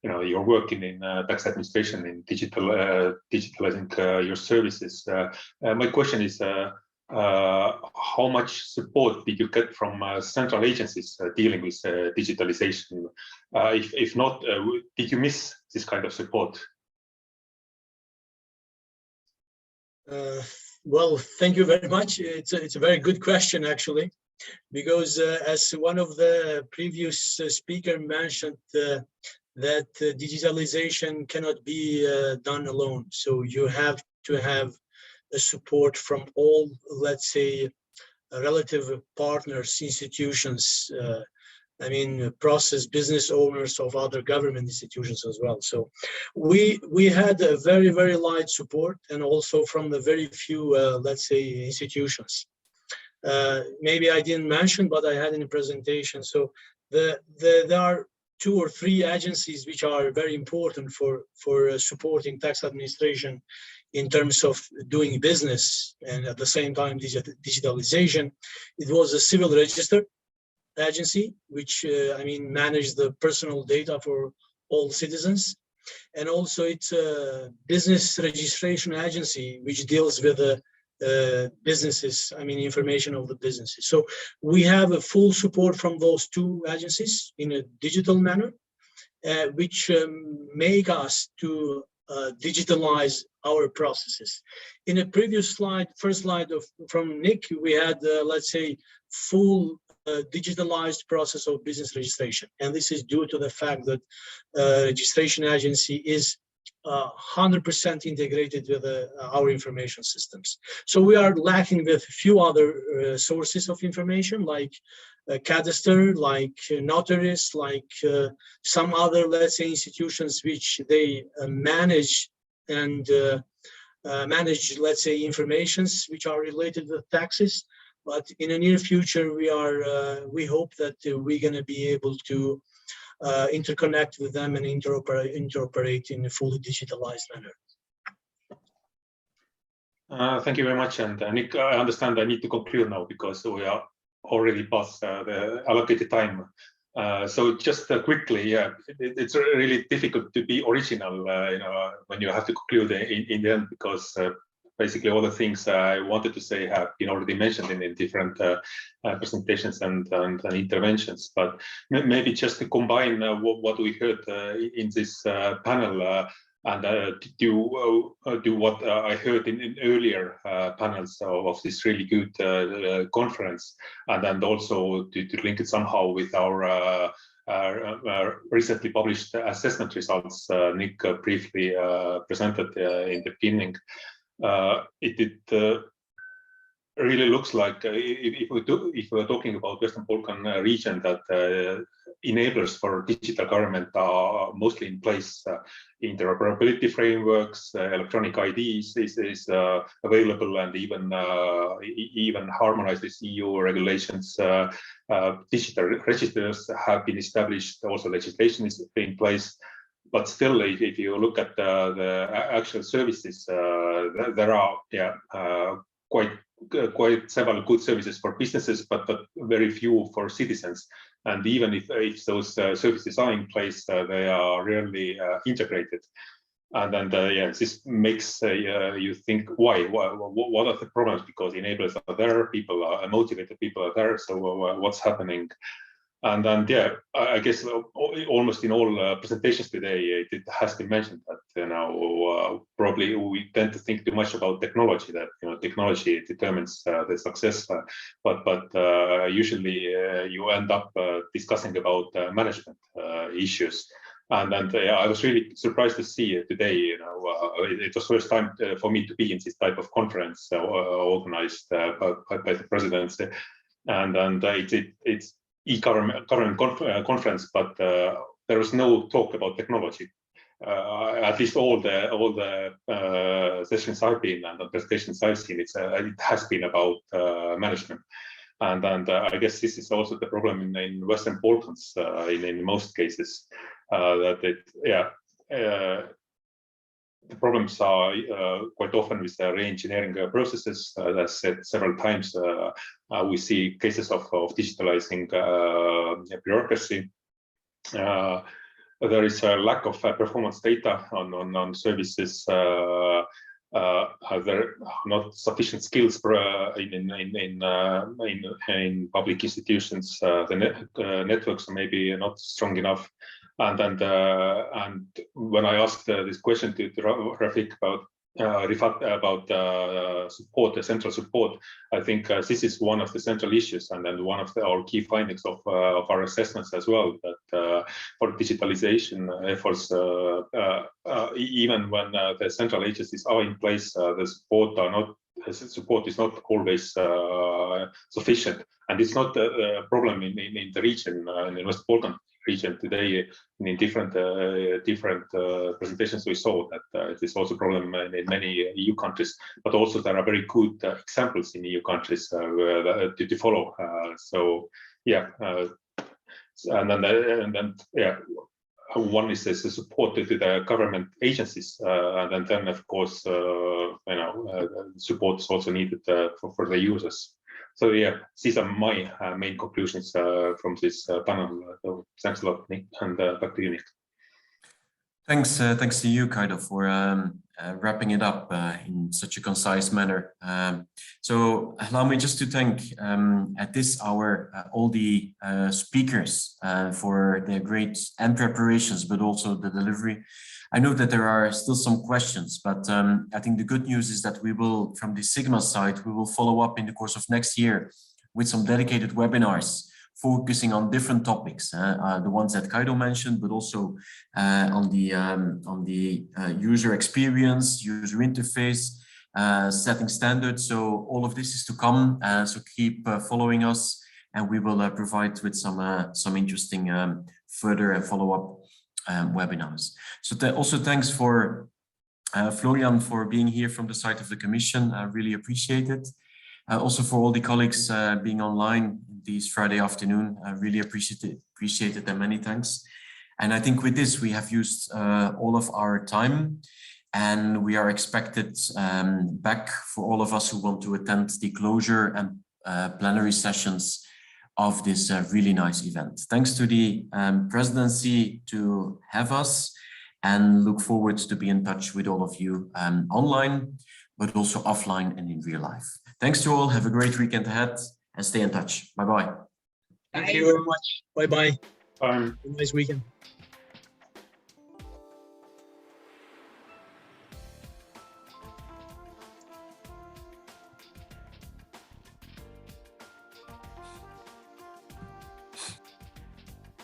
Speaker 6: Your work in tax administration in digitalizing your services. My question is, how much support did you get from central agencies dealing with digitalization? If not, did you miss this kind of support?
Speaker 4: Well, thank you very much. It's a very good question, actually, because as one of the previous speaker mentioned, that digitalization cannot be done alone. So you have to have a support from all, let's say, relative partners, institutions, process business owners of other government institutions as well. So we had a very, very light support, and also from the very few, let's say, institutions. Maybe I didn't mention, but I had in the presentation. So there are 2 or 3 agencies which are very important for supporting tax administration in terms of doing business and at the same time digitalization. It was a civil register agency, which managed the personal data for all citizens, and also it's a business registration agency which deals with businesses, I mean, information of the businesses. So we have a full support from those two agencies in a digital manner, which make us to digitalize our processes. In a previous slide, first slide from Nick, we had, let's say, full digitalized process of business registration. And this is due to the fact that registration agency is 100% integrated with our information systems. So we are lacking with a few other sources of information, like cadastre, like notaries, like some other, let's say, institutions which they manage and manage, let's say, informations which are related with taxes. But in the near future, we hope that we're going to be able to interconnect with them and interoperate in a fully digitalized manner.
Speaker 6: Thank you very much. And Nick, I understand I need to conclude now because we are already past the allocated time. So just quickly, yeah, it's really difficult to be original, you know, when you have to conclude in the end, because basically all the things I wanted to say have been already mentioned in different presentations and interventions. But maybe just to combine what we heard in this panel and do what I heard in earlier panels of this really good conference, and then also to link it somehow with our recently published assessment results Nick briefly presented in the beginning. It really looks like if we're talking about Western Balkan region, that enablers for digital government are mostly in place. Interoperability frameworks, electronic IDs is available, and even harmonized with EU regulations. Digital registers have been established. Also, legislation is in place. But still, if you look at the actual services, there are quite several good services for businesses, but very few for citizens. And even if those services are in place, they are rarely integrated. And then, yeah, this makes you think, why? What are the problems? Because enablers are there, people are motivated, people are there. So what's happening? And then, yeah, I guess almost in all presentations today, it has been mentioned that, you know, probably we tend to think too much about technology, that, you know, technology determines the success, but usually you end up discussing about management issues. And then I was really surprised to see today, you know, it was first time for me to be in this type of conference organized by the presidency, and it's e-government conference, but there was no talk about technology. At least all the sessions I've been and the presentations I've seen, it has been about management. And I guess this is also the problem in Western Balkans in most cases, that the problems are quite often with the re-engineering processes. As said several times, we see cases of digitalizing bureaucracy. There is a lack of performance data on services. There are not sufficient skills in public institutions. The networks are maybe not strong enough. And when I asked this question to Rafik about Rifat about support, the central support, I think this is one of the central issues, and then one of our key findings of our assessments as well, that for digitalization efforts, even when the central agencies are in place, the support is not always sufficient, and it's not a problem in the region, in the West Balkan region today. In different presentations we saw that it is also a problem in many EU countries, but also there are very good examples in EU countries to follow. So yeah, and then yeah, one is the support to the government agencies, and then of course support is also needed for the users. So yeah, these are my main conclusions from this panel. So thanks a lot, Nick, and back to you, Nick.
Speaker 1: Thanks to you, Kaido, for wrapping it up in such a concise manner. So allow me just to thank at this hour all the speakers for their great and preparations, but also the delivery. I know that there are still some questions, but I think the good news is that we will, from the Sigma side, we will follow up in the course of next year with some dedicated webinars focusing on different topics, the ones that Kaido mentioned, but also on the user experience, user interface, setting standards. So all of this is to come. So keep following us, and we will provide with some interesting further follow-up webinars. So also thanks for Florian for being here from the side of the Commission. I really appreciate it. Also for all the colleagues being online this Friday afternoon, I really appreciate it and many thanks. And I think with this, we have used all of our time, and we are expected back for all of us who want to attend the closure and plenary sessions of this really nice event. Thanks to the presidency to have us, and look forward to be in touch with all of you online, but also offline and in real life. Thanks to all. Have a great weekend ahead and stay in touch. Bye-bye.
Speaker 4: Thank you very much. Bye-bye.
Speaker 6: Bye.
Speaker 4: Have a nice weekend.